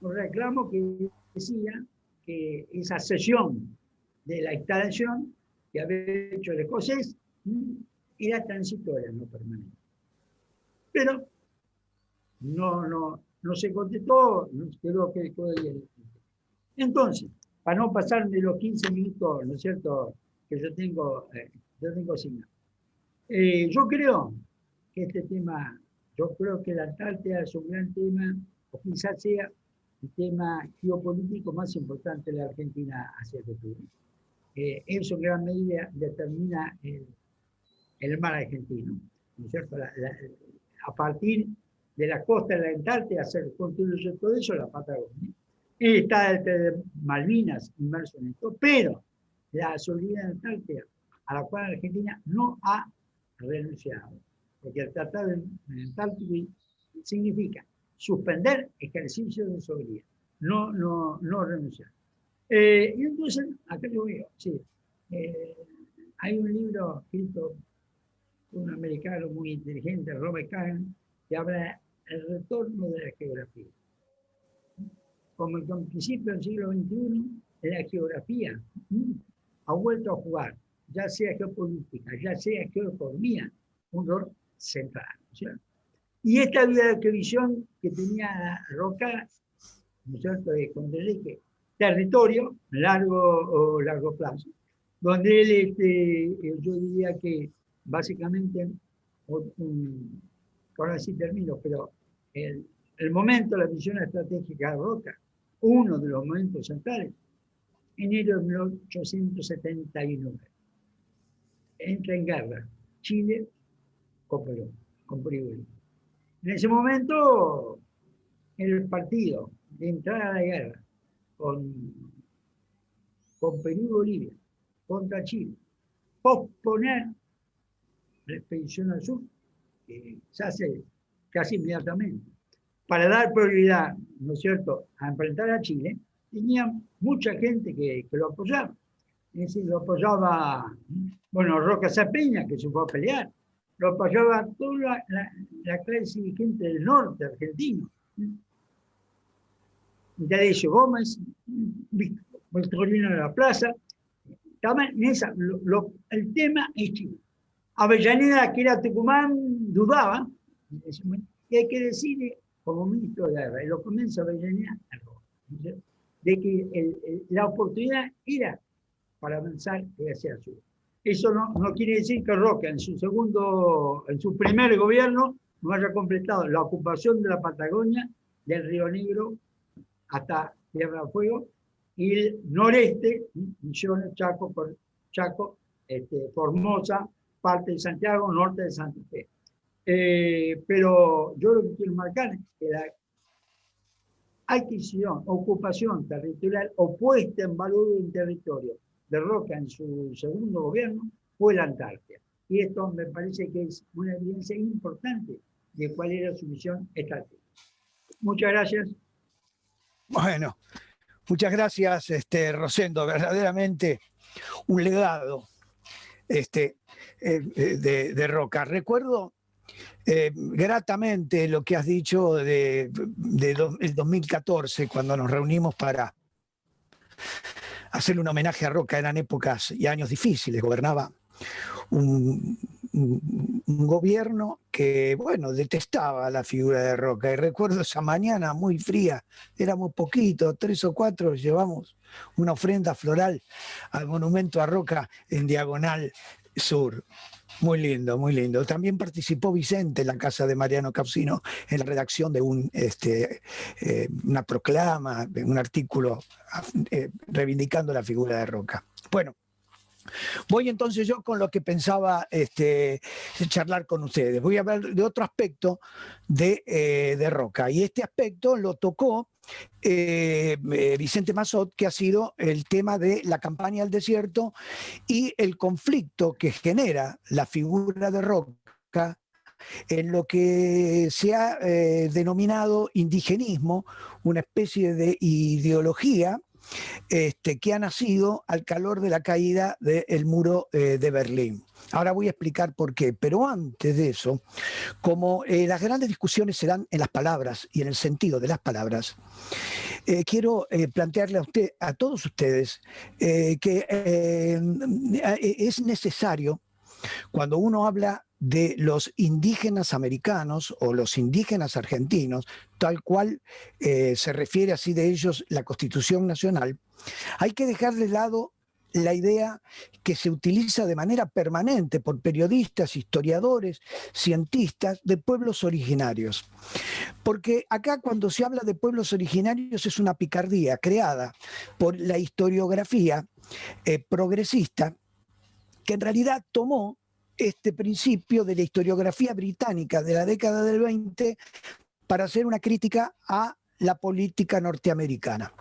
Un reclamo que decía que esa cesión de la instalación que había hecho el escocés era transitoria, no permanente. Pero no se contestó, no quedó que el... Entonces, para no pasar de los 15 minutos, ¿no es cierto?, que yo tengo asignados. Yo creo que este tema, yo creo que la Antártida es un gran tema, o quizás sea el tema geopolítico más importante de la Argentina hacia el futuro. Eso en gran medida determina el mar argentino, ¿no es cierto? A partir de la costa de la Antártida se construye todo eso, la Patagonia. Está el Malvinas inmerso en esto, pero la soberanía antártica, a la cual Argentina no ha renunciado, porque el Tratado Antártico significa suspender ejercicio de soberanía, no renunciar. Y entonces, acá lo veo, sí, hay un libro escrito por un americano muy inteligente, Robert Kagan, que habla del retorno de la geografía. Como en principio del siglo XXI, la geografía ha vuelto a jugar ya sea geopolítica, ya sea geoeconomía, un rol central, ¿sí? Y esta visión que tenía Roca, ¿no es cierto?, con el eje territorio, largo plazo, donde él, yo diría que básicamente, ahora sí termino, pero el momento, la visión estratégica de Roca, uno de los momentos centrales, enero de 1879, entra en guerra Chile con Perú, con Perú y Bolivia. En ese momento, el partido de entrar a la guerra con Perú y Bolivia contra Chile, posponer la expedición al sur, que se hace casi inmediatamente, para dar prioridad, ¿no es cierto?, a enfrentar a Chile, tenía mucha gente que lo apoyaba. Es decir, lo apoyaba, bueno, Roca Sapeña, que se fue a pelear, lo apoyaba toda la clase dirigente del norte argentino. D'Alessio Gómez, Victorino de la Plaza, estaban en esa, el tema es Chile. Avellaneda, que era Tucumán, dudaba, y hay que decirle, como ministro de guerra, y lo comienza Avellaneda, de que la oportunidad era para avanzar hacia el sur. Eso no quiere decir que Roca en su primer gobierno no haya completado la ocupación de la Patagonia, del Río Negro hasta Tierra del Fuego, y el noreste, Misiones, Chaco, Formosa, parte de Santiago, norte de Santa Fe. Pero yo lo que quiero marcar es que la adquisición, ocupación territorial o puesta en valor del territorio de Roca en su segundo gobierno fue la Antártida. Y esto me parece que es una evidencia importante de cuál era su misión estratégica. Muchas gracias. Bueno, muchas gracias, Rosendo. Verdaderamente un legado de Roca. Recuerdo gratamente lo que has dicho el 2014, cuando nos reunimos para hacerle un homenaje a Roca. Eran épocas y años difíciles. Gobernaba un gobierno que, bueno, detestaba la figura de Roca. Y recuerdo esa mañana muy fría, éramos poquitos, 3 o 4, llevamos una ofrenda floral al monumento a Roca en Diagonal Sur. Muy lindo, muy lindo. También participó Vicente en la casa de Mariano Causino en la redacción de una proclama, un artículo reivindicando la figura de Roca. Bueno, voy entonces yo con lo que pensaba charlar con ustedes. Voy a hablar de otro aspecto de Roca, y este aspecto lo tocó Vicente Massot, que ha sido el tema de la campaña al desierto y el conflicto que genera la figura de Roca en lo que se ha denominado indigenismo, una especie de ideología que ha nacido al calor de la caída del muro de Berlín. Ahora voy a explicar por qué, pero antes de eso, como las grandes discusiones se dan en las palabras y en el sentido de las palabras, quiero plantearle a todos ustedes que es necesario, cuando uno habla de los indígenas americanos o los indígenas argentinos, tal cual se refiere así de ellos la Constitución Nacional, hay que dejar de lado la idea que se utiliza de manera permanente por periodistas, historiadores, cientistas de pueblos originarios. Porque acá cuando se habla de pueblos originarios es una picardía creada por la historiografía progresista, que en realidad tomó este principio de la historiografía británica de la década del 20 para hacer una crítica a la política norteamericana.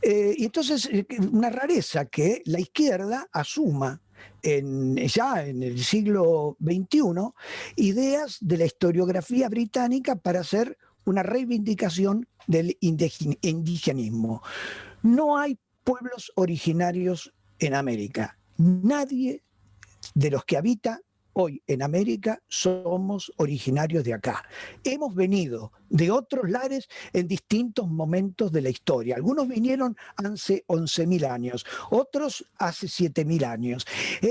Y entonces, una rareza que la izquierda asuma ya en el siglo XXI ideas de la historiografía británica para hacer una reivindicación del indigenismo. No hay pueblos originarios en América. Nadie de los que habita hoy en América somos originarios de acá. Hemos venido de otros lares en distintos momentos de la historia. Algunos vinieron hace 11.000 años, otros hace 7.000 años.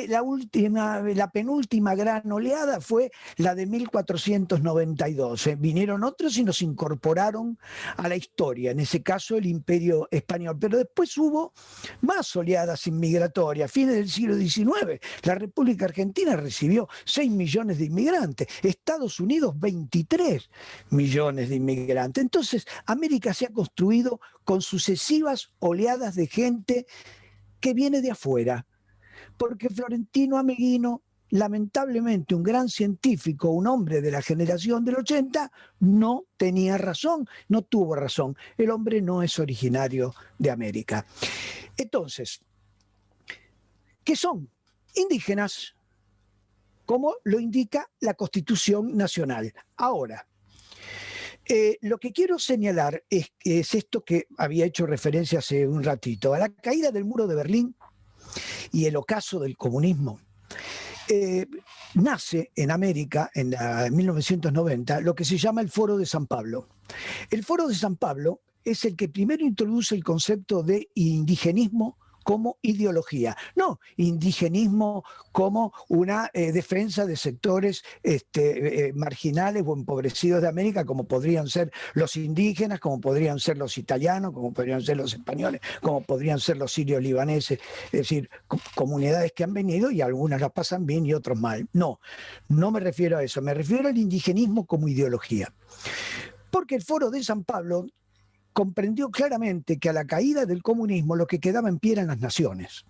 La penúltima gran oleada fue la de 1492. Vinieron otros y nos incorporaron a la historia, en ese caso el Imperio Español. Pero después hubo más oleadas inmigratorias. A fines del siglo XIX, la República Argentina recibió 6 millones de inmigrantes, Estados Unidos 23 millones de inmigrantes. Entonces, América se ha construido con sucesivas oleadas de gente que viene de afuera, porque Florentino Ameghino, lamentablemente un gran científico, un hombre de la generación del 80, no tenía razón, no tuvo razón. El hombre no es originario de América. Entonces, ¿qué son? Indígenas, como lo indica la Constitución Nacional. Ahora, lo que quiero señalar es esto que había hecho referencia hace un ratito, a la caída del muro de Berlín y el ocaso del comunismo. Nace en América, en 1990, lo que se llama el Foro de San Pablo. El Foro de San Pablo es el que primero introduce el concepto de indigenismo como ideología, no indigenismo como una defensa de sectores marginales o empobrecidos de América, como podrían ser los indígenas, como podrían ser los italianos, como podrían ser los españoles, como podrían ser los sirios libaneses, es decir, comunidades que han venido y algunas las pasan bien y otros mal. No, no me refiero a eso, me refiero al indigenismo como ideología. Porque el Foro de San Pablo comprendió claramente que a la caída del comunismo lo que quedaba en pie eran las naciones.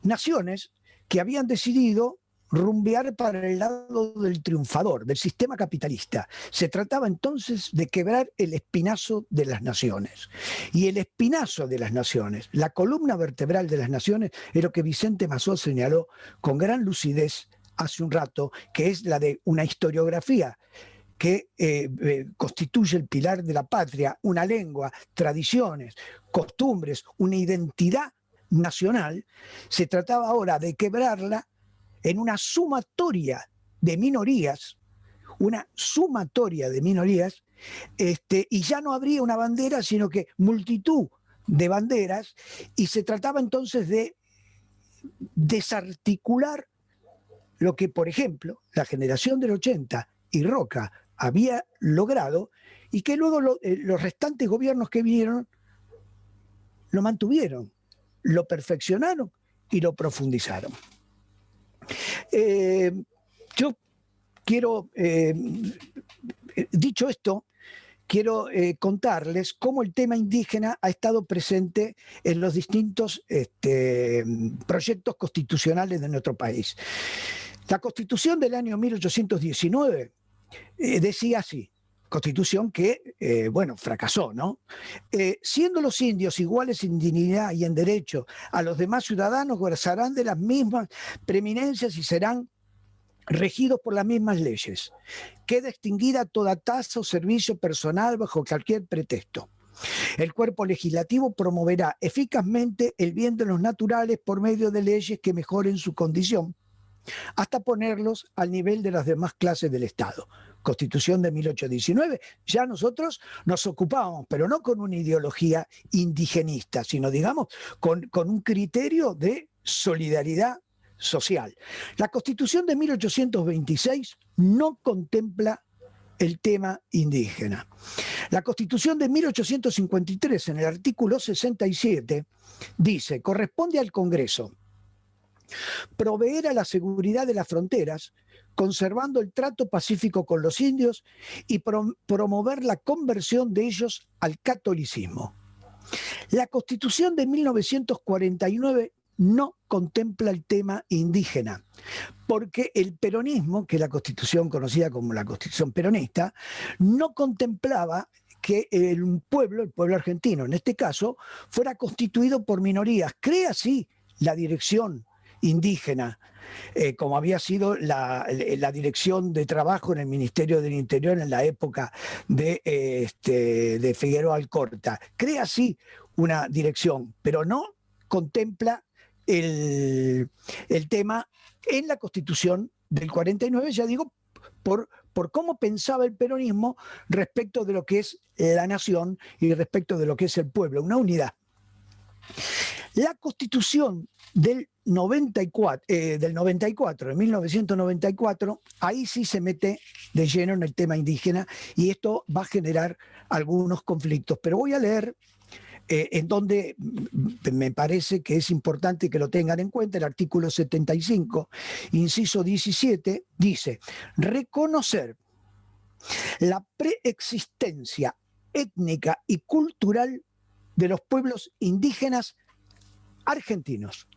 Naciones que habían decidido rumbear para el lado del triunfador, del sistema capitalista. Se trataba entonces de quebrar el espinazo de las naciones. Y el espinazo de las naciones, la columna vertebral de las naciones, es lo que Vicente Massot señaló con gran lucidez hace un rato, que es la de una historiografía que constituye el pilar de la patria, una lengua, tradiciones, costumbres, una identidad nacional. Se trataba ahora de quebrarla en una sumatoria de minorías, y ya no habría una bandera, sino que multitud de banderas, y se trataba entonces de desarticular lo que, por ejemplo, la generación del 80 y Roca había logrado, y que luego los restantes gobiernos que vinieron lo mantuvieron, lo perfeccionaron y lo profundizaron. Yo quiero, dicho esto, quiero contarles cómo el tema indígena ha estado presente en los distintos proyectos constitucionales de nuestro país. La Constitución del año 1819 decía así, Constitución que, fracasó, ¿no? Siendo los indios iguales en dignidad y en derecho a los demás ciudadanos, gozarán de las mismas preeminencias y serán regidos por las mismas leyes. Queda extinguida toda tasa o servicio personal bajo cualquier pretexto. El cuerpo legislativo promoverá eficazmente el bien de los naturales por medio de leyes que mejoren su condición, hasta ponerlos al nivel de las demás clases del Estado. Constitución de 1819, ya nosotros nos ocupábamos, pero no con una ideología indigenista, sino, digamos, con un criterio de solidaridad social. La Constitución de 1826 no contempla el tema indígena. La Constitución de 1853, en el artículo 67, dice: corresponde al Congreso proveer a la seguridad de las fronteras, conservando el trato pacífico con los indios y promover la conversión de ellos al catolicismo. La Constitución de 1949 no contempla el tema indígena, porque el peronismo, que es la Constitución conocida como la Constitución peronista, no contemplaba que el pueblo argentino en este caso, fuera constituido por minorías. Crea sí la dirección indígena, como había sido la dirección de trabajo en el Ministerio del Interior en la época de Figueroa Alcorta. Crea sí una dirección, pero no contempla el tema en la Constitución del 49, ya digo, por cómo pensaba el peronismo respecto de lo que es la nación y respecto de lo que es el pueblo, una unidad. La Constitución del 94, de 1994, ahí sí se mete de lleno en el tema indígena y esto va a generar algunos conflictos. Pero voy a leer en donde me parece que es importante que lo tengan en cuenta. El artículo 75, inciso 17, dice: reconocer la preexistencia étnica y cultural de los pueblos indígenas argentinos.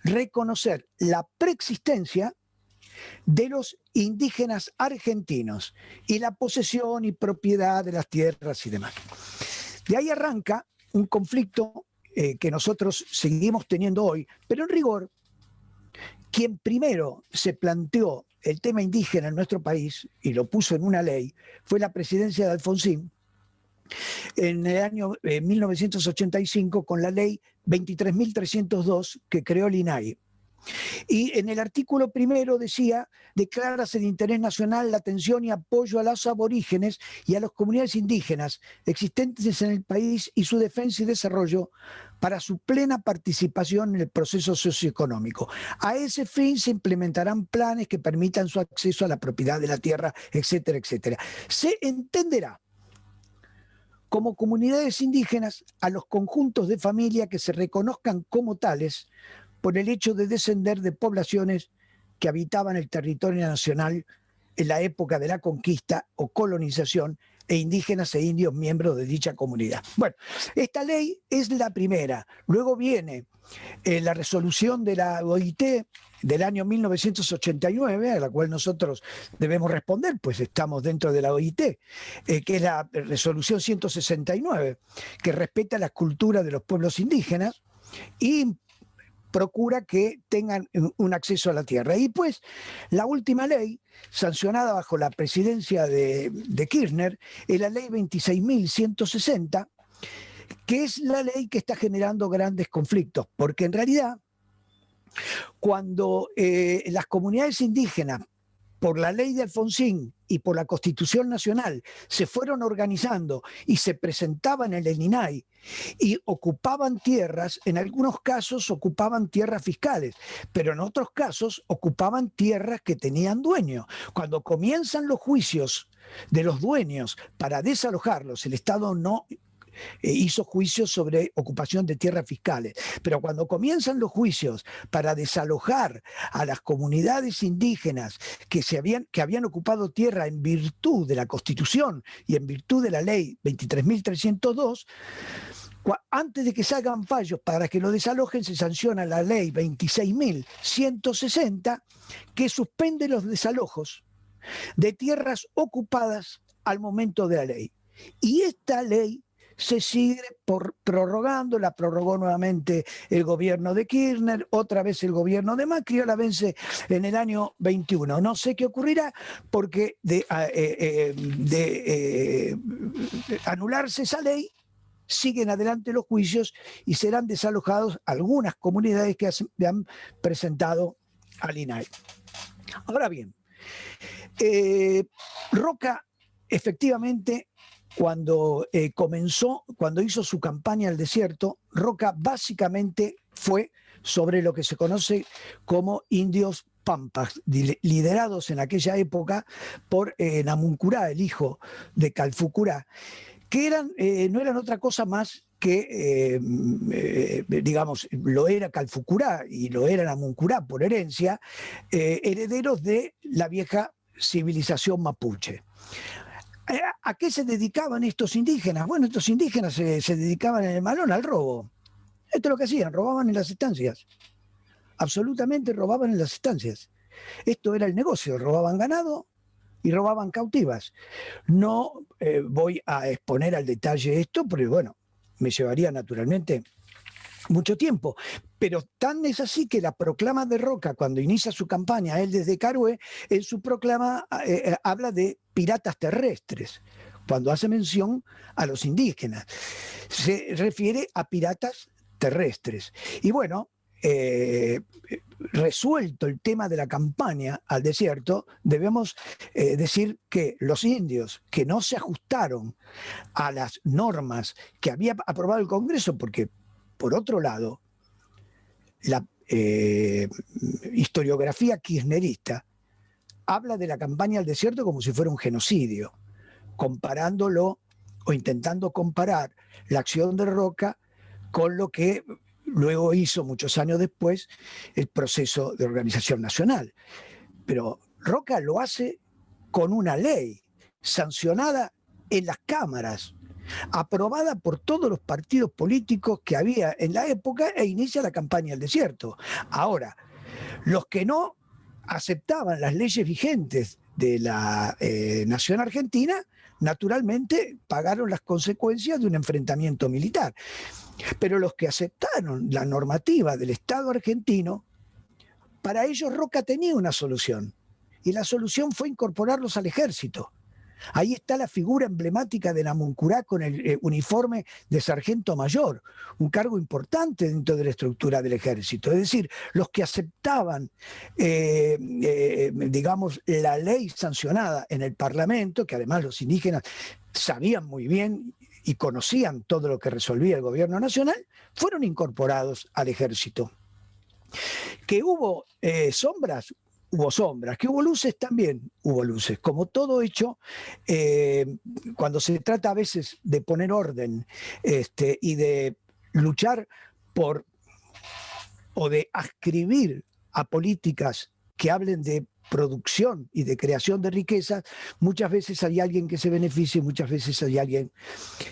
Reconocer la preexistencia de los indígenas argentinos y la posesión y propiedad de las tierras y demás. De ahí arranca un conflicto que nosotros seguimos teniendo hoy, pero en rigor, quien primero se planteó el tema indígena en nuestro país y lo puso en una ley fue la presidencia de Alfonsín en el año 1985 con la ley 23.302 que creó el INAI. Y en el artículo primero decía: declárase de interés nacional la atención y apoyo a los aborígenes y a las comunidades indígenas existentes en el país y su defensa y desarrollo para su plena participación en el proceso socioeconómico. A ese fin se implementarán planes que permitan su acceso a la propiedad de la tierra, etcétera, etcétera. Se entenderá como comunidades indígenas a los conjuntos de familia que se reconozcan como tales por el hecho de descender de poblaciones que habitaban el territorio nacional en la época de la conquista o colonización e indígenas e indios miembros de dicha comunidad. Bueno, esta ley es la primera. Luego viene la resolución de la OIT del año 1989, a la cual nosotros debemos responder, pues estamos dentro de la OIT, que es la resolución 169, que respeta la cultura de los pueblos indígenas y procura que tengan un acceso a la tierra. Y pues la última ley, sancionada bajo la presidencia de Kirchner, es la ley 26.160, que es la ley que está generando grandes conflictos, porque en realidad cuando las comunidades indígenas, por la ley de Alfonsín y por la Constitución Nacional, se fueron organizando y se presentaban en el INAI y ocupaban tierras, en algunos casos ocupaban tierras fiscales, pero en otros casos ocupaban tierras que tenían dueño. Cuando comienzan los juicios de los dueños para desalojarlos, el Estado no hizo juicios sobre ocupación de tierras fiscales. Pero cuando comienzan los juicios para desalojar a las comunidades indígenas que habían ocupado tierra en virtud de la Constitución y en virtud de la ley 23.302, antes de que salgan fallos para que lo desalojen, se sanciona la ley 26.160, que suspende los desalojos de tierras ocupadas al momento de la ley. Y esta ley se sigue prorrogando, la prorrogó nuevamente el gobierno de Kirchner, otra vez el gobierno de Macri, la vence en el año 21. No sé qué ocurrirá, porque de anularse esa ley, siguen adelante los juicios y serán desalojados algunas comunidades que han presentado al INAI. Ahora bien, Roca efectivamente, cuando hizo su campaña al desierto, Roca básicamente fue sobre lo que se conoce como indios pampas, liderados en aquella época por Namuncurá, el hijo de Calfucurá, que no eran otra cosa más que, digamos, lo era Calfucurá y lo era Namuncurá por herencia, herederos de la vieja civilización mapuche. ¿A qué se dedicaban estos indígenas? Bueno, estos indígenas se dedicaban en el malón al robo. Esto es lo que hacían, robaban en las estancias. Absolutamente robaban en las estancias. Esto era el negocio, robaban ganado y robaban cautivas. No voy a exponer al detalle esto, porque bueno, me llevaría naturalmente mucho tiempo. Pero tan es así que la proclama de Roca, cuando inicia su campaña, él desde Carué, en su proclama habla de piratas terrestres, cuando hace mención a los indígenas. Se refiere a piratas terrestres. Y bueno, resuelto el tema de la campaña al desierto, debemos decir que los indios que no se ajustaron a las normas que había aprobado el Congreso, porque por otro lado, la historiografía kirchnerista habla de la campaña al desierto como si fuera un genocidio, comparándolo o intentando comparar la acción de Roca con lo que luego hizo muchos años después el proceso de organización nacional. Pero Roca lo hace con una ley sancionada en las cámaras, aprobada por todos los partidos políticos que había en la época, e inicia la campaña al desierto. Ahora, los que no aceptaban las leyes vigentes de la nación argentina, naturalmente pagaron las consecuencias de un enfrentamiento militar. Pero los que aceptaron la normativa del Estado argentino, para ellos Roca tenía una solución. Y la solución fue incorporarlos al ejército. Ahí está la figura emblemática de Namuncurá con el uniforme de sargento mayor, un cargo importante dentro de la estructura del ejército. Es decir, los que aceptaban, digamos, la ley sancionada en el Parlamento, que además los indígenas sabían muy bien y conocían todo lo que resolvía el gobierno nacional, fueron incorporados al ejército. Que hubo sombras, hubo sombras, que hubo luces, también hubo luces. Como todo hecho, cuando se trata a veces de poner orden y de luchar por o de ascribir a políticas que hablen de producción y de creación de riqueza, muchas veces hay alguien que se beneficia y muchas veces hay alguien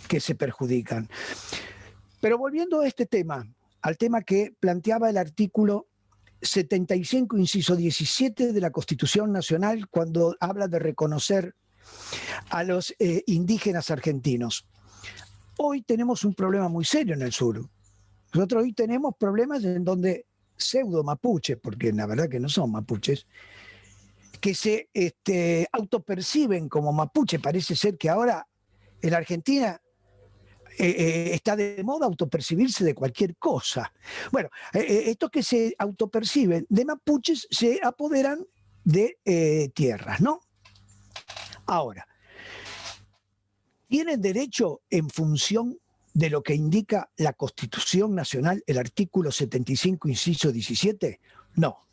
que se perjudican. Pero volviendo a este tema, al tema que planteaba el artículo 75, inciso 17 de la Constitución Nacional, cuando habla de reconocer a los indígenas argentinos. Hoy tenemos un problema muy serio en el sur. Nosotros hoy tenemos problemas en donde pseudo mapuches, porque la verdad que no son mapuches, que se autoperciben como mapuche. Parece ser que ahora en la Argentina está de moda autopercibirse de cualquier cosa. Bueno, estos que se autoperciben de mapuches se apoderan de tierras, ¿no? Ahora, ¿tienen derecho en función de lo que indica la Constitución Nacional, el artículo 75, inciso 17? No,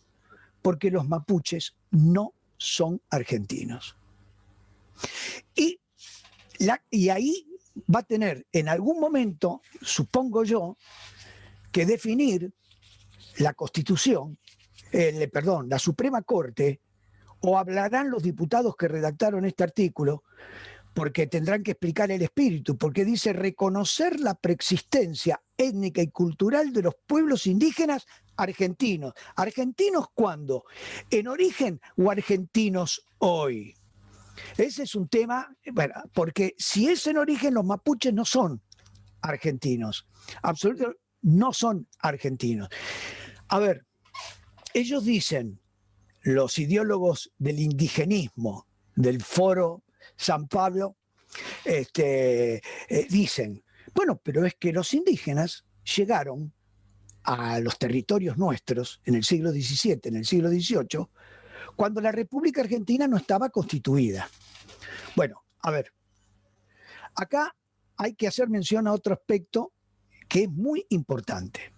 porque los mapuches no son argentinos. Y ahí va a tener en algún momento, supongo yo, que definir la Constitución, la Suprema Corte, o hablarán los diputados que redactaron este artículo, porque tendrán que explicar el espíritu, porque dice reconocer la preexistencia étnica y cultural de los pueblos indígenas argentinos. ¿Argentinos cuándo? ¿En origen o argentinos hoy? Ese es un tema, bueno, porque si es en origen, los mapuches no son argentinos, absolutamente no son argentinos. A ver, ellos dicen, los ideólogos del indigenismo, del Foro San Pablo, dicen, bueno, pero es que los indígenas llegaron a los territorios nuestros en el siglo XVII, en el siglo XVIII, cuando la República Argentina no estaba constituida. Bueno, a ver, acá hay que hacer mención a otro aspecto que es muy importante.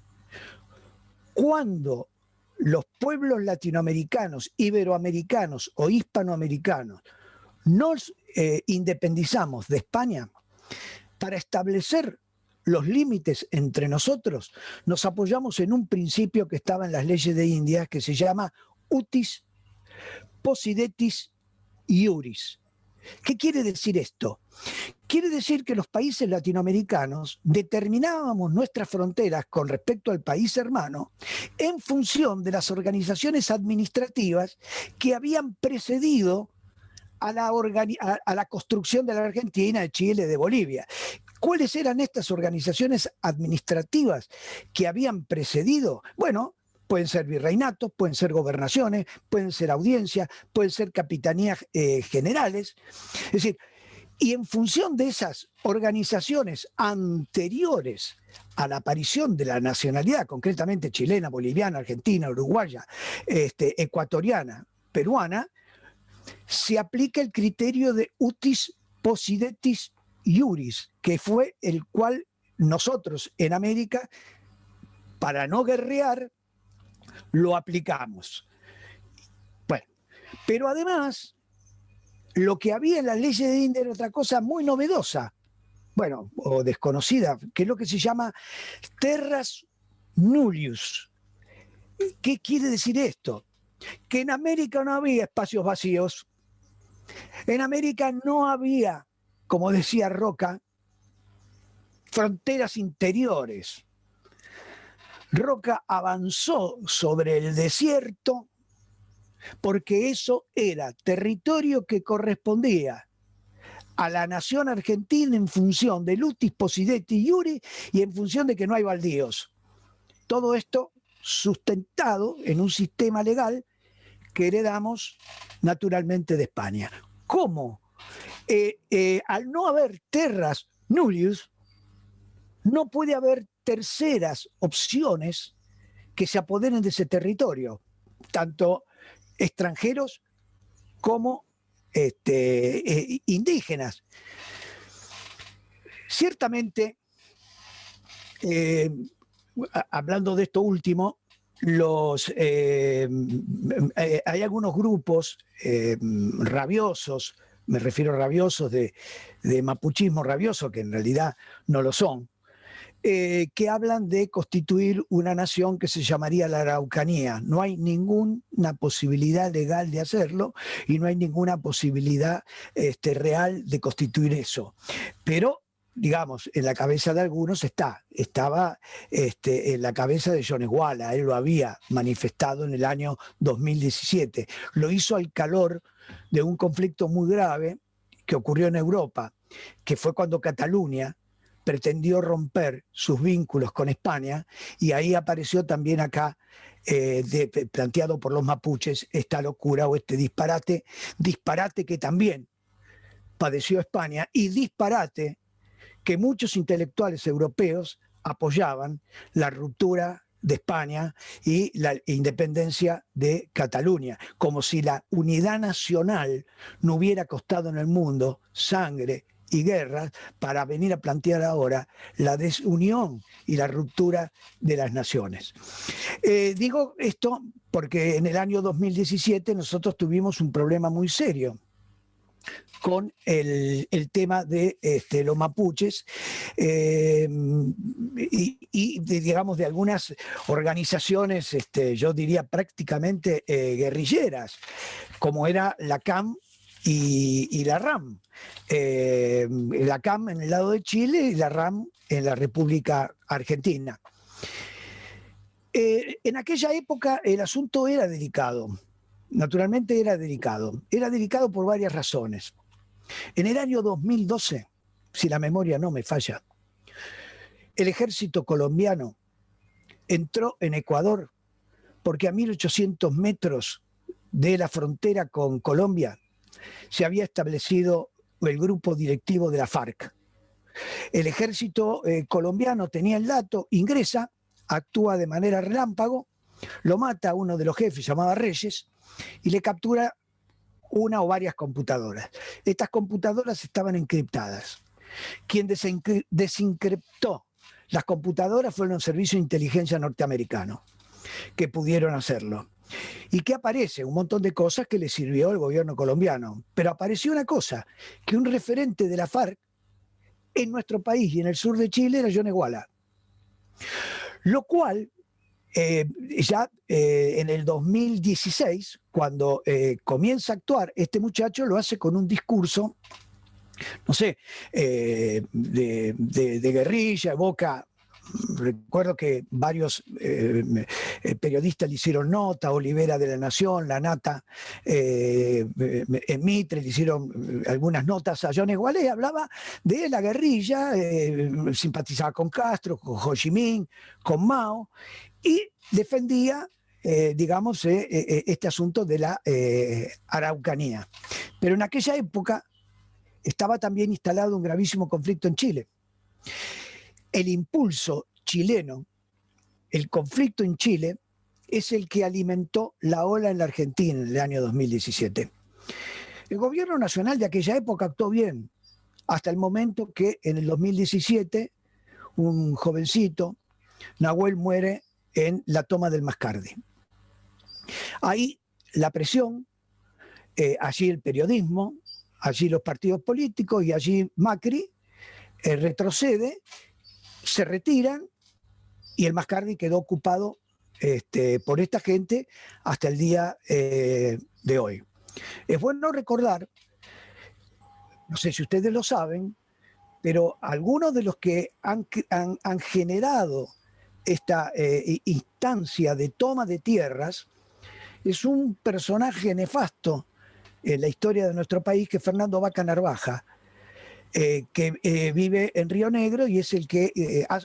Cuando los pueblos latinoamericanos, iberoamericanos o hispanoamericanos nos independizamos de España, para establecer los límites entre nosotros, nos apoyamos en un principio que estaba en las leyes de Indias que se llama utis possidetis iuris. ¿Qué quiere decir esto? Quiere decir que los países latinoamericanos determinábamos nuestras fronteras con respecto al país hermano en función de las organizaciones administrativas que habían precedido a la construcción de la Argentina, de Chile, de Bolivia. ¿Cuáles eran estas organizaciones administrativas que habían precedido? Bueno, pueden ser virreinatos, pueden ser gobernaciones, pueden ser audiencias, pueden ser capitanías generales. Es decir, Y en función de esas organizaciones anteriores a la aparición de la nacionalidad, concretamente chilena, boliviana, argentina, uruguaya, ecuatoriana, peruana, se aplica el criterio de utis possidetis iuris, que fue el cual nosotros en América, para no guerrear, lo aplicamos. Bueno, pero además, lo que había en las leyes de India era otra cosa muy novedosa, bueno, o desconocida, que es lo que se llama terras nullius. ¿Qué quiere decir esto? Que en América no había espacios vacíos. En América no había, como decía Roca, fronteras interiores. Roca avanzó sobre el desierto porque eso era territorio que correspondía a la nación argentina en función del utis possidetis iuris y en función de que no hay baldíos. Todo esto sustentado en un sistema legal que heredamos naturalmente de España. ¿Cómo? Al no haber terras nullius, no puede haber terceras opciones que se apoderen de ese territorio, tanto extranjeros como indígenas. Ciertamente, hablando de esto último, hay algunos grupos rabiosos, me refiero a rabiosos de mapuchismo rabioso, que en realidad no lo son, que hablan de constituir una nación que se llamaría la Araucanía. No hay ninguna posibilidad legal de hacerlo y no hay ninguna posibilidad real de constituir eso. Pero, digamos, en la cabeza de algunos estaba en la cabeza de Jones Walla. Él lo había manifestado en el año 2017. Lo hizo al calor de un conflicto muy grave que ocurrió en Europa, que fue cuando Cataluña pretendió romper sus vínculos con España, y ahí apareció también acá, planteado por los mapuches, esta locura o este disparate que también padeció España, y disparate que muchos intelectuales europeos apoyaban la ruptura de España y la independencia de Cataluña, como si la unidad nacional no hubiera costado en el mundo sangre y guerras para venir a plantear ahora la desunión y la ruptura de las naciones. Digo esto porque en el año 2017 nosotros tuvimos un problema muy serio con el tema de los mapuches y digamos de algunas organizaciones, yo diría prácticamente guerrilleras, como era la CAM y la RAM. La CAM en el lado de Chile y la RAM en la República Argentina. En aquella época el asunto era delicado, naturalmente era delicado por varias razones. En el año 2012, si la memoria no me falla, el ejército colombiano entró en Ecuador porque a 1800 metros de la frontera con Colombia se había establecido el grupo directivo de la FARC. El ejército colombiano tenía el dato, ingresa, actúa de manera relámpago, lo mata a uno de los jefes, llamado Reyes, y le captura una o varias computadoras. Estas computadoras estaban encriptadas. Quien desencriptó las computadoras fueron los servicios de inteligencia norteamericanos, que pudieron hacerlo. ¿Y qué aparece? Un montón de cosas que le sirvió al gobierno colombiano. Pero apareció una cosa, que un referente de la FARC en nuestro país y en el sur de Chile era Jones Walla. Lo cual, ya en el 2016, cuando comienza a actuar, este muchacho lo hace con un discurso, no sé, de guerrilla, evoca. Recuerdo que varios periodistas le hicieron nota, Olivera de la Nación, La Nata, Mitre, le hicieron algunas notas a Jones Walla y hablaba de la guerrilla, simpatizaba con Castro, con Ho Chi Minh, con Mao, y defendía, digamos, este asunto de la Araucanía. Pero en aquella época estaba también instalado un gravísimo conflicto en Chile. El impulso chileno, el conflicto en Chile, es el que alimentó la ola en la Argentina en el año 2017. El gobierno nacional de aquella época actuó bien, hasta el momento que en el 2017 un jovencito, Nahuel, muere en la toma del Mascardi. Ahí la presión, allí el periodismo, allí los partidos políticos y allí Macri retrocede, se retiran y el Mascardi quedó ocupado por esta gente hasta el día de hoy. Es bueno recordar, no sé si ustedes lo saben, pero algunos de los que han generado esta instancia de toma de tierras es un personaje nefasto en la historia de nuestro país, que es Fernando Vaca Narvaja, que vive en Río Negro y es el que ha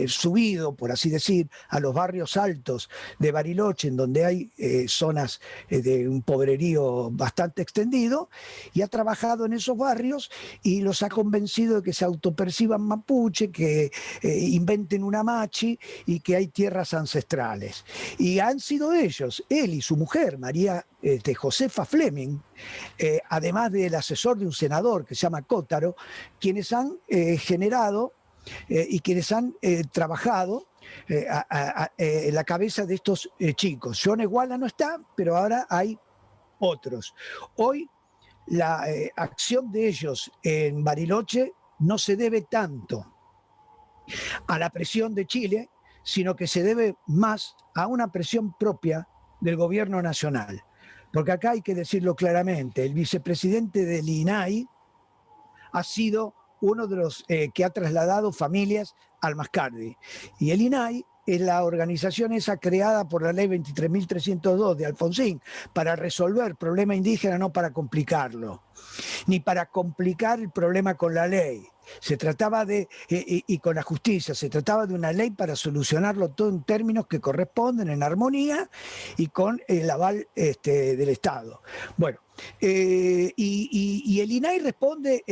subido, por así decir, a los barrios altos de Bariloche, en donde hay zonas de un pobrerío bastante extendido, y ha trabajado en esos barrios y los ha convencido de que se autoperciban mapuche, que inventen una machi y que hay tierras ancestrales. Y han sido ellos, él y su mujer, María Josefa Fleming, además del asesor de un senador que se llama Cótaro, quienes han generado y quienes han trabajado en la cabeza de estos chicos. John Eguala no está, pero ahora hay otros. Hoy la acción de ellos en Bariloche no se debe tanto a la presión de Chile, sino que se debe más a una presión propia del gobierno nacional. Porque acá hay que decirlo claramente, el vicepresidente del INAI ha sido uno de los que ha trasladado familias al Mascardi. Y el INAI es la organización esa creada por la ley 23.302 de Alfonsín para resolver el problema indígena, no para complicarlo, ni para complicar el problema con la ley. Se trataba de, y con la justicia, se trataba de una ley para solucionarlo todo en términos que corresponden, en armonía y con el aval del Estado. Bueno, y el INAI responde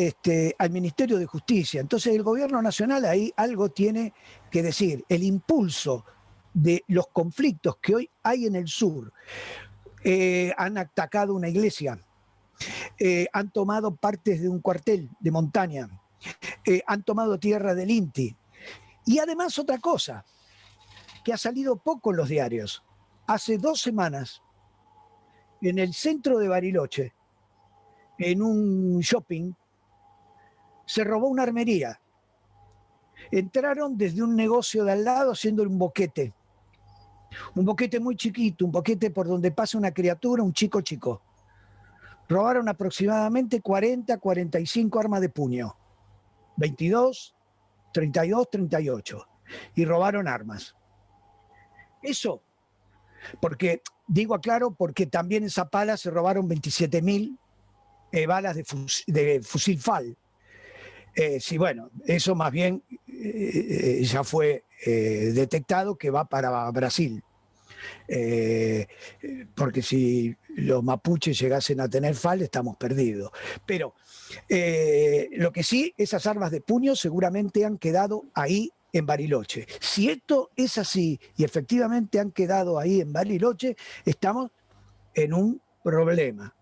al Ministerio de Justicia. Entonces el gobierno nacional ahí algo tiene que decir. El impulso de los conflictos que hoy hay en el sur, han atacado una iglesia, han tomado partes de un cuartel de montaña, han tomado tierra del INTI. Y además otra cosa, que ha salido poco en los diarios. Hace 2 semanas, en el centro de Bariloche, en un shopping, se robó una armería. Entraron desde un negocio de al lado haciendo un boquete muy chiquito, un boquete por donde pasa una criatura, un chico. Robaron aproximadamente 45 armas de puño. 22, 32, 38. Y robaron armas. Eso, porque, digo aclaro, porque también en Zapala se robaron 27.000 balas de fusil FAL. Sí, bueno, eso más bien ya fue detectado que va para Brasil. Porque si los mapuches llegasen a tener FAL, estamos perdidos. Pero lo que sí, esas armas de puño seguramente han quedado ahí en Bariloche. Si esto es así y efectivamente han quedado ahí en Bariloche, estamos en un problema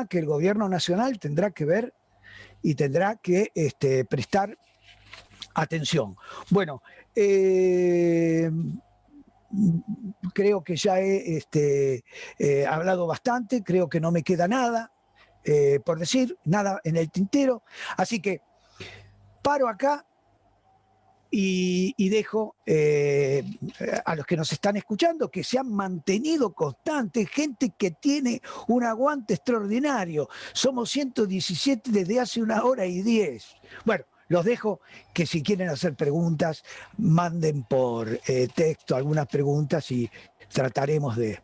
que el gobierno nacional tendrá que ver y tendrá que prestar atención. Bueno, creo que ya he hablado bastante, creo que no me queda nada por decir, nada en el tintero, así que paro acá y dejo a los que nos están escuchando que se han mantenido constantes, gente que tiene un aguante extraordinario. Somos 117 desde hace 1h10. Bueno, los dejo que si quieren hacer preguntas, manden por texto algunas preguntas y trataremos de...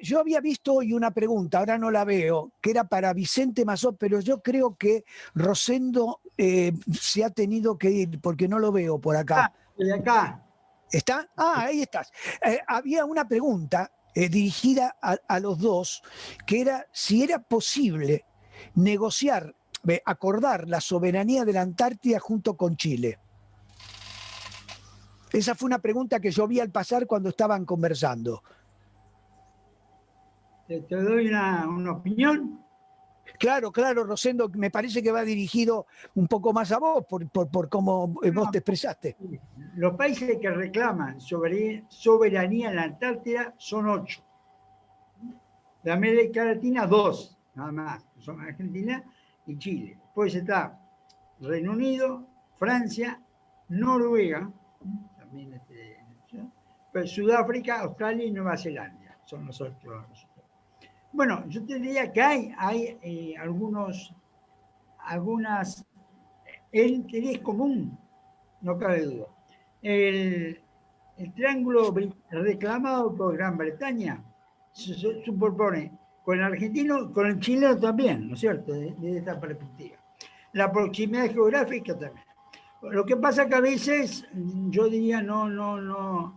Yo había visto hoy una pregunta, ahora no la veo, que era para Vicente Mazó, pero yo creo que Rosendo se ha tenido que ir porque no lo veo por acá. De acá. ¿Está? Ah, ahí estás. Había una pregunta dirigida a los dos, que era si era posible negociar, acordar la soberanía de la Antártida junto con Chile. Esa fue una pregunta que yo vi al pasar cuando estaban conversando. Te doy una opinión. Claro, claro, Rosendo, me parece que va dirigido un poco más a vos por cómo vos te expresaste. Los países que reclaman soberanía en la Antártida son 8. De América Latina, 2, nada más. Son Argentina y Chile. Después está Reino Unido, Francia, Noruega, también pues Sudáfrica, Australia y Nueva Zelanda. Son los 8. Bueno, yo te diría que hay algunas, el interés común, no cabe duda. El triángulo reclamado por Gran Bretaña se superpone con el argentino, con el chileno también, ¿no es cierto?, desde esta perspectiva. La proximidad geográfica también. Lo que pasa que a veces, yo diría, no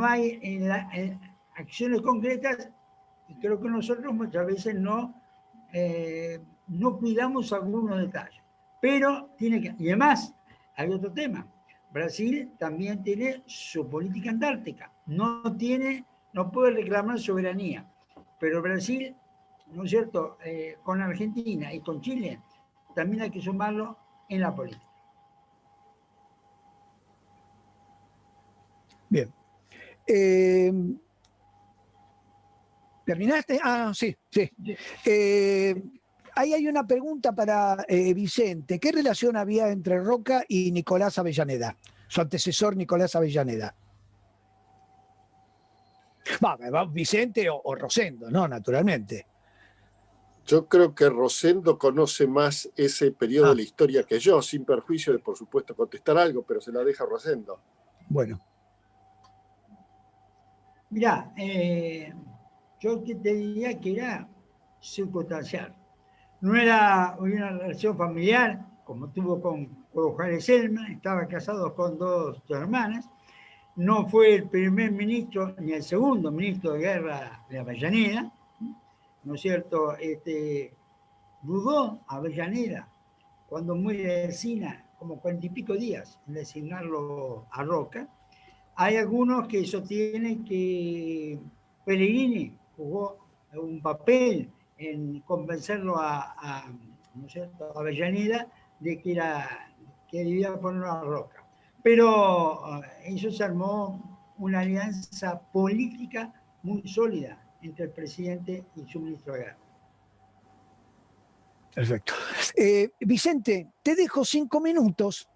hay en acciones concretas, y creo que nosotros muchas veces no cuidamos algunos detalles. Pero tiene que, y además, hay otro tema. Brasil también tiene su política antártica. No puede reclamar soberanía. Pero Brasil, ¿no es cierto?, con Argentina y con Chile, también hay que sumarlo en la política. Bien. ¿Terminaste? Ah, sí, sí. Ahí hay una pregunta para Vicente. ¿Qué relación había entre Roca y Nicolás Avellaneda? Su antecesor Nicolás Avellaneda. Vicente o Rosendo, ¿no? Naturalmente. Yo creo que Rosendo conoce más ese periodo de la historia que yo, sin perjuicio de, por supuesto, contestar algo, pero se la deja Rosendo. Bueno. Mirá, yo te diría que era circunstancial. No era una relación familiar, como tuvo con Juárez Selma, estaba casado con 2 hermanas. No fue el primer ministro ni el segundo ministro de guerra de Avellaneda, ¿no es cierto? Dudó Avellaneda cuando muere Encina, como 40 y pico días, en designarlo a Roca. Hay algunos que sostienen que Pellegrini jugó un papel en convencerlo ¿no es cierto?, a Avellaneda de que debía ponerlo a Roca. Pero eso se armó una alianza política muy sólida entre el presidente y su ministro de guerra. Perfecto. Vicente, te dejo 5 minutos.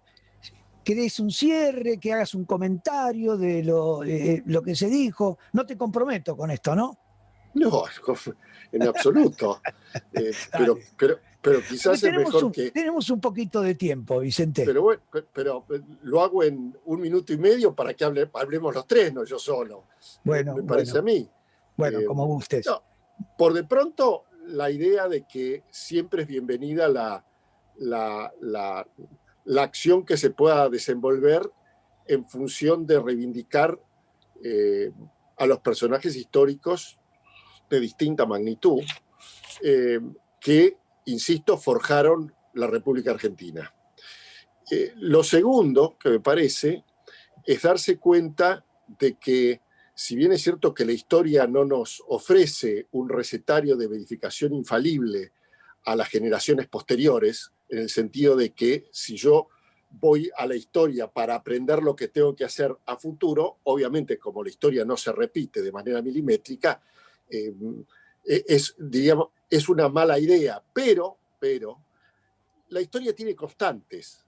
Que des un cierre, que hagas un comentario de lo que se dijo. No te comprometo con esto, ¿no? No, en absoluto. Pero quizás es mejor que... Tenemos un poquito de tiempo, Vicente. Pero bueno, pero lo hago en 1 minuto y medio para que hablemos los tres, no yo solo. Bueno, me parece a mí. Bueno, como gustes. No, por de pronto, la idea de que siempre es bienvenida la acción que se pueda desenvolver en función de reivindicar a los personajes históricos de distinta magnitud que, insisto, forjaron la República Argentina. Lo segundo que me parece es darse cuenta de que, si bien es cierto que la historia no nos ofrece un recetario de verificación infalible a las generaciones posteriores, en el sentido de que si yo voy a la historia para aprender lo que tengo que hacer a futuro, obviamente como la historia no se repite de manera milimétrica, es una mala idea, pero la historia tiene constantes.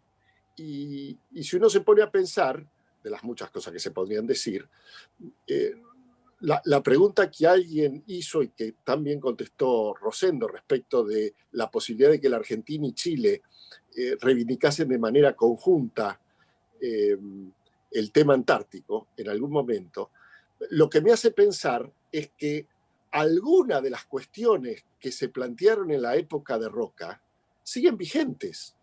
Y si uno se pone a pensar, de las muchas cosas que se podrían decir, la pregunta que alguien hizo y que también contestó Rosendo respecto de la posibilidad de que la Argentina y Chile reivindicasen de manera conjunta el tema antártico en algún momento, lo que me hace pensar es que algunas de las cuestiones que se plantearon en la época de Roca siguen vigentes.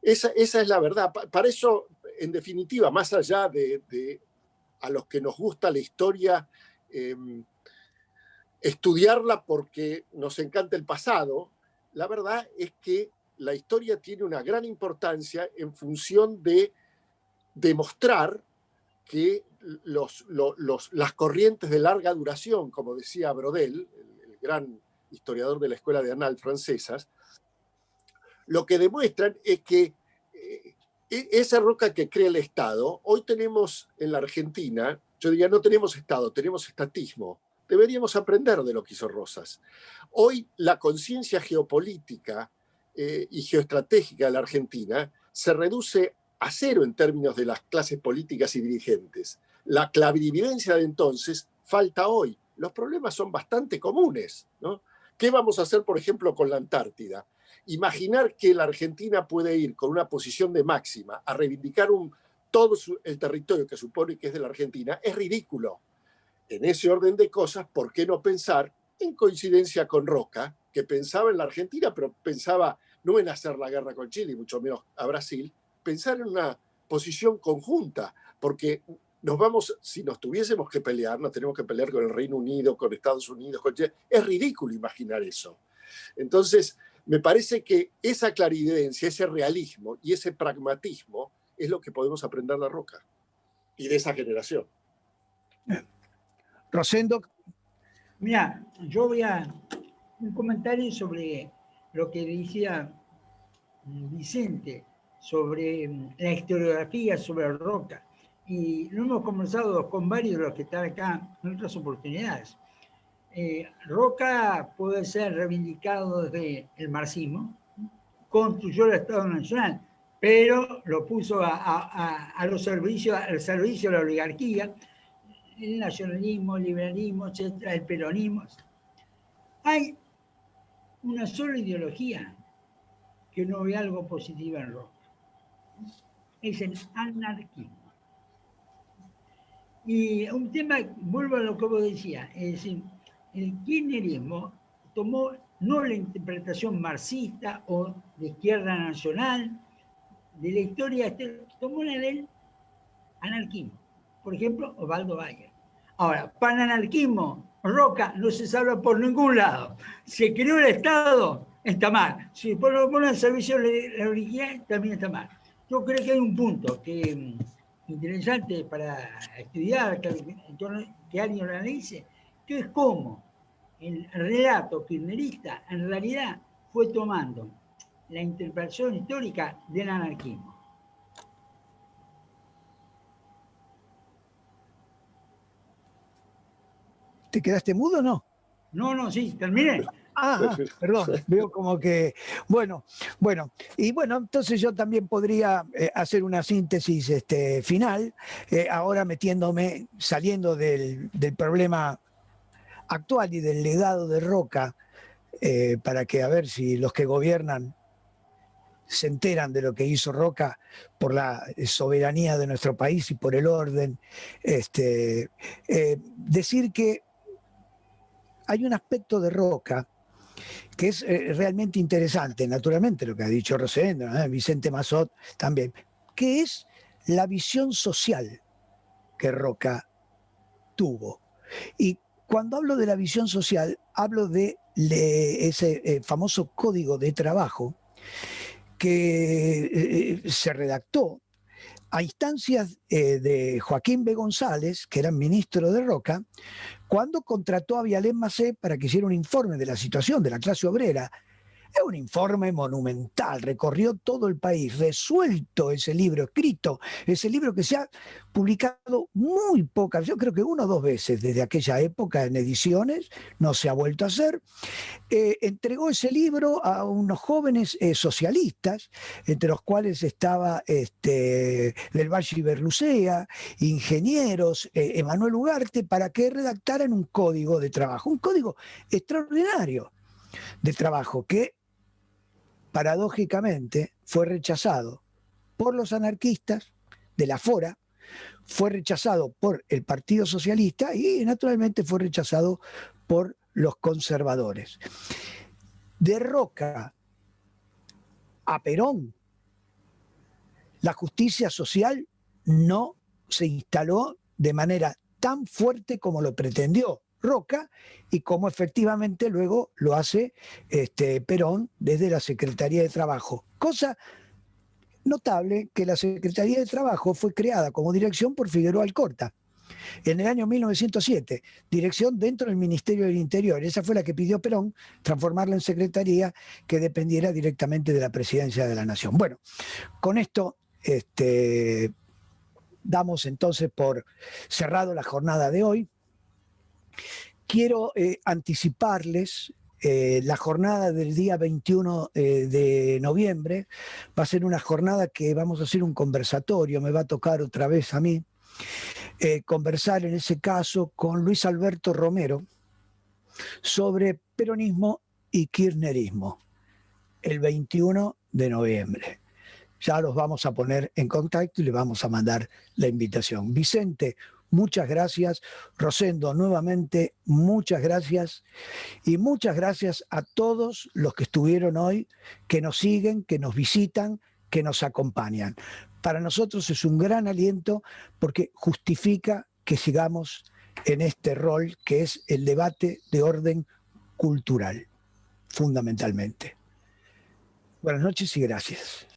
Esa es la verdad. Para eso, en definitiva, más allá de a los que nos gusta la historia, estudiarla porque nos encanta el pasado, la verdad es que la historia tiene una gran importancia en función de demostrar que las corrientes de larga duración, como decía Brodel, el gran historiador de la Escuela de Annales francesas, lo que demuestran es que esa roca que crea el Estado, hoy tenemos en la Argentina, yo diría, no tenemos Estado, tenemos estatismo. Deberíamos aprender de lo que hizo Rosas. Hoy la conciencia geopolítica y geoestratégica de la Argentina se reduce a cero en términos de las clases políticas y dirigentes. La clarividencia de entonces falta hoy. Los problemas son bastante comunes, ¿no? ¿Qué vamos a hacer, por ejemplo, con la Antártida? Imaginar que la Argentina puede ir con una posición de máxima a reivindicar todo el territorio que supone que es de la Argentina es ridículo. En ese orden de cosas, ¿por qué no pensar en coincidencia con Roca, que pensaba en la Argentina, pero pensaba no en hacer la guerra con Chile, y mucho menos a Brasil, pensar en una posición conjunta, porque si nos tuviésemos que pelear, nos tenemos que pelear con el Reino Unido, con Estados Unidos, con Chile. Es ridículo imaginar eso. Entonces, me parece que esa clarividencia, ese realismo y ese pragmatismo es lo que podemos aprender de Roca y de esa generación. Rosendo. Mira, yo voy a un comentario sobre lo que decía Vicente sobre la historiografía sobre Roca. Y lo hemos conversado con varios de los que están acá en otras oportunidades. Roca puede ser reivindicado desde el marxismo, construyó el Estado Nacional, pero lo puso al servicio de la oligarquía, el nacionalismo, el liberalismo, etcétera, el peronismo. Hay una sola ideología que no ve algo positivo en Roca. Es el anarquismo. Y un tema, vuelvo a lo que vos decías, es decir, el kirchnerismo tomó no la interpretación marxista o de izquierda nacional de la historia, tomó la del anarquismo. Por ejemplo, Osvaldo Bayer. Ahora, para el anarquismo, Roca no se salva por ningún lado. Se creó el Estado, está mal. Si lo ponen al servicio de la original, también está mal. Yo creo que hay un punto que interesante para estudiar, que alguien lo analice, que es cómo el relato kirchnerista en realidad fue tomando la interpretación histórica del anarquismo. ¿Te quedaste mudo o no? No, sí, terminé. Perdón, veo como que, bueno, y bueno, entonces yo también podría hacer una síntesis final, ahora saliendo del problema actual y del legado de Roca, para que a ver si los que gobiernan se enteran de lo que hizo Roca por la soberanía de nuestro país y por el orden, decir que hay un aspecto de Roca que es realmente interesante, naturalmente, lo que ha dicho Rosendo, Vicente Massot también, que es la visión social que Roca tuvo. Y cuando hablo de la visión social, hablo de ese famoso código de trabajo que se redactó a instancias de Joaquín B. González, que era ministro de Roca, cuando contrató a Vialén Macé para que hiciera un informe de la situación de la clase obrera. Es un informe monumental, recorrió todo el país, resuelto ese libro, escrito, ese libro que se ha publicado muy pocas, yo creo que 1 o 2 veces desde aquella época en ediciones, no se ha vuelto a hacer. Entregó ese libro a unos jóvenes socialistas, entre los cuales estaba Del Valle y Berlucea, ingenieros, Emanuel Ugarte, para que redactaran un código de trabajo, un código extraordinario de trabajo que paradójicamente fue rechazado por los anarquistas de la Fora, fue rechazado por el Partido Socialista y naturalmente fue rechazado por los conservadores. De Roca a Perón la justicia social no se instaló de manera tan fuerte como lo pretendió Roca y como efectivamente luego lo hace Perón desde la Secretaría de Trabajo. Cosa notable que la Secretaría de Trabajo fue creada como dirección por Figueroa Alcorta en el año 1907, dirección dentro del Ministerio del Interior. Esa fue la que pidió Perón, transformarla en secretaría que dependiera directamente de la Presidencia de la Nación. Bueno, con esto damos entonces por cerrado la jornada de hoy. Quiero anticiparles la jornada del día 21 de noviembre. Va a ser una jornada que vamos a hacer un conversatorio, me va a tocar otra vez a mí. Conversar en ese caso con Luis Alberto Romero sobre peronismo y kirchnerismo el 21 de noviembre. Ya los vamos a poner en contacto y le vamos a mandar la invitación. Vicente, muchas gracias. Rosendo, nuevamente, muchas gracias. Y muchas gracias a todos los que estuvieron hoy, que nos siguen, que nos visitan, que nos acompañan. Para nosotros es un gran aliento porque justifica que sigamos en este rol que es el debate de orden cultural, fundamentalmente. Buenas noches y gracias.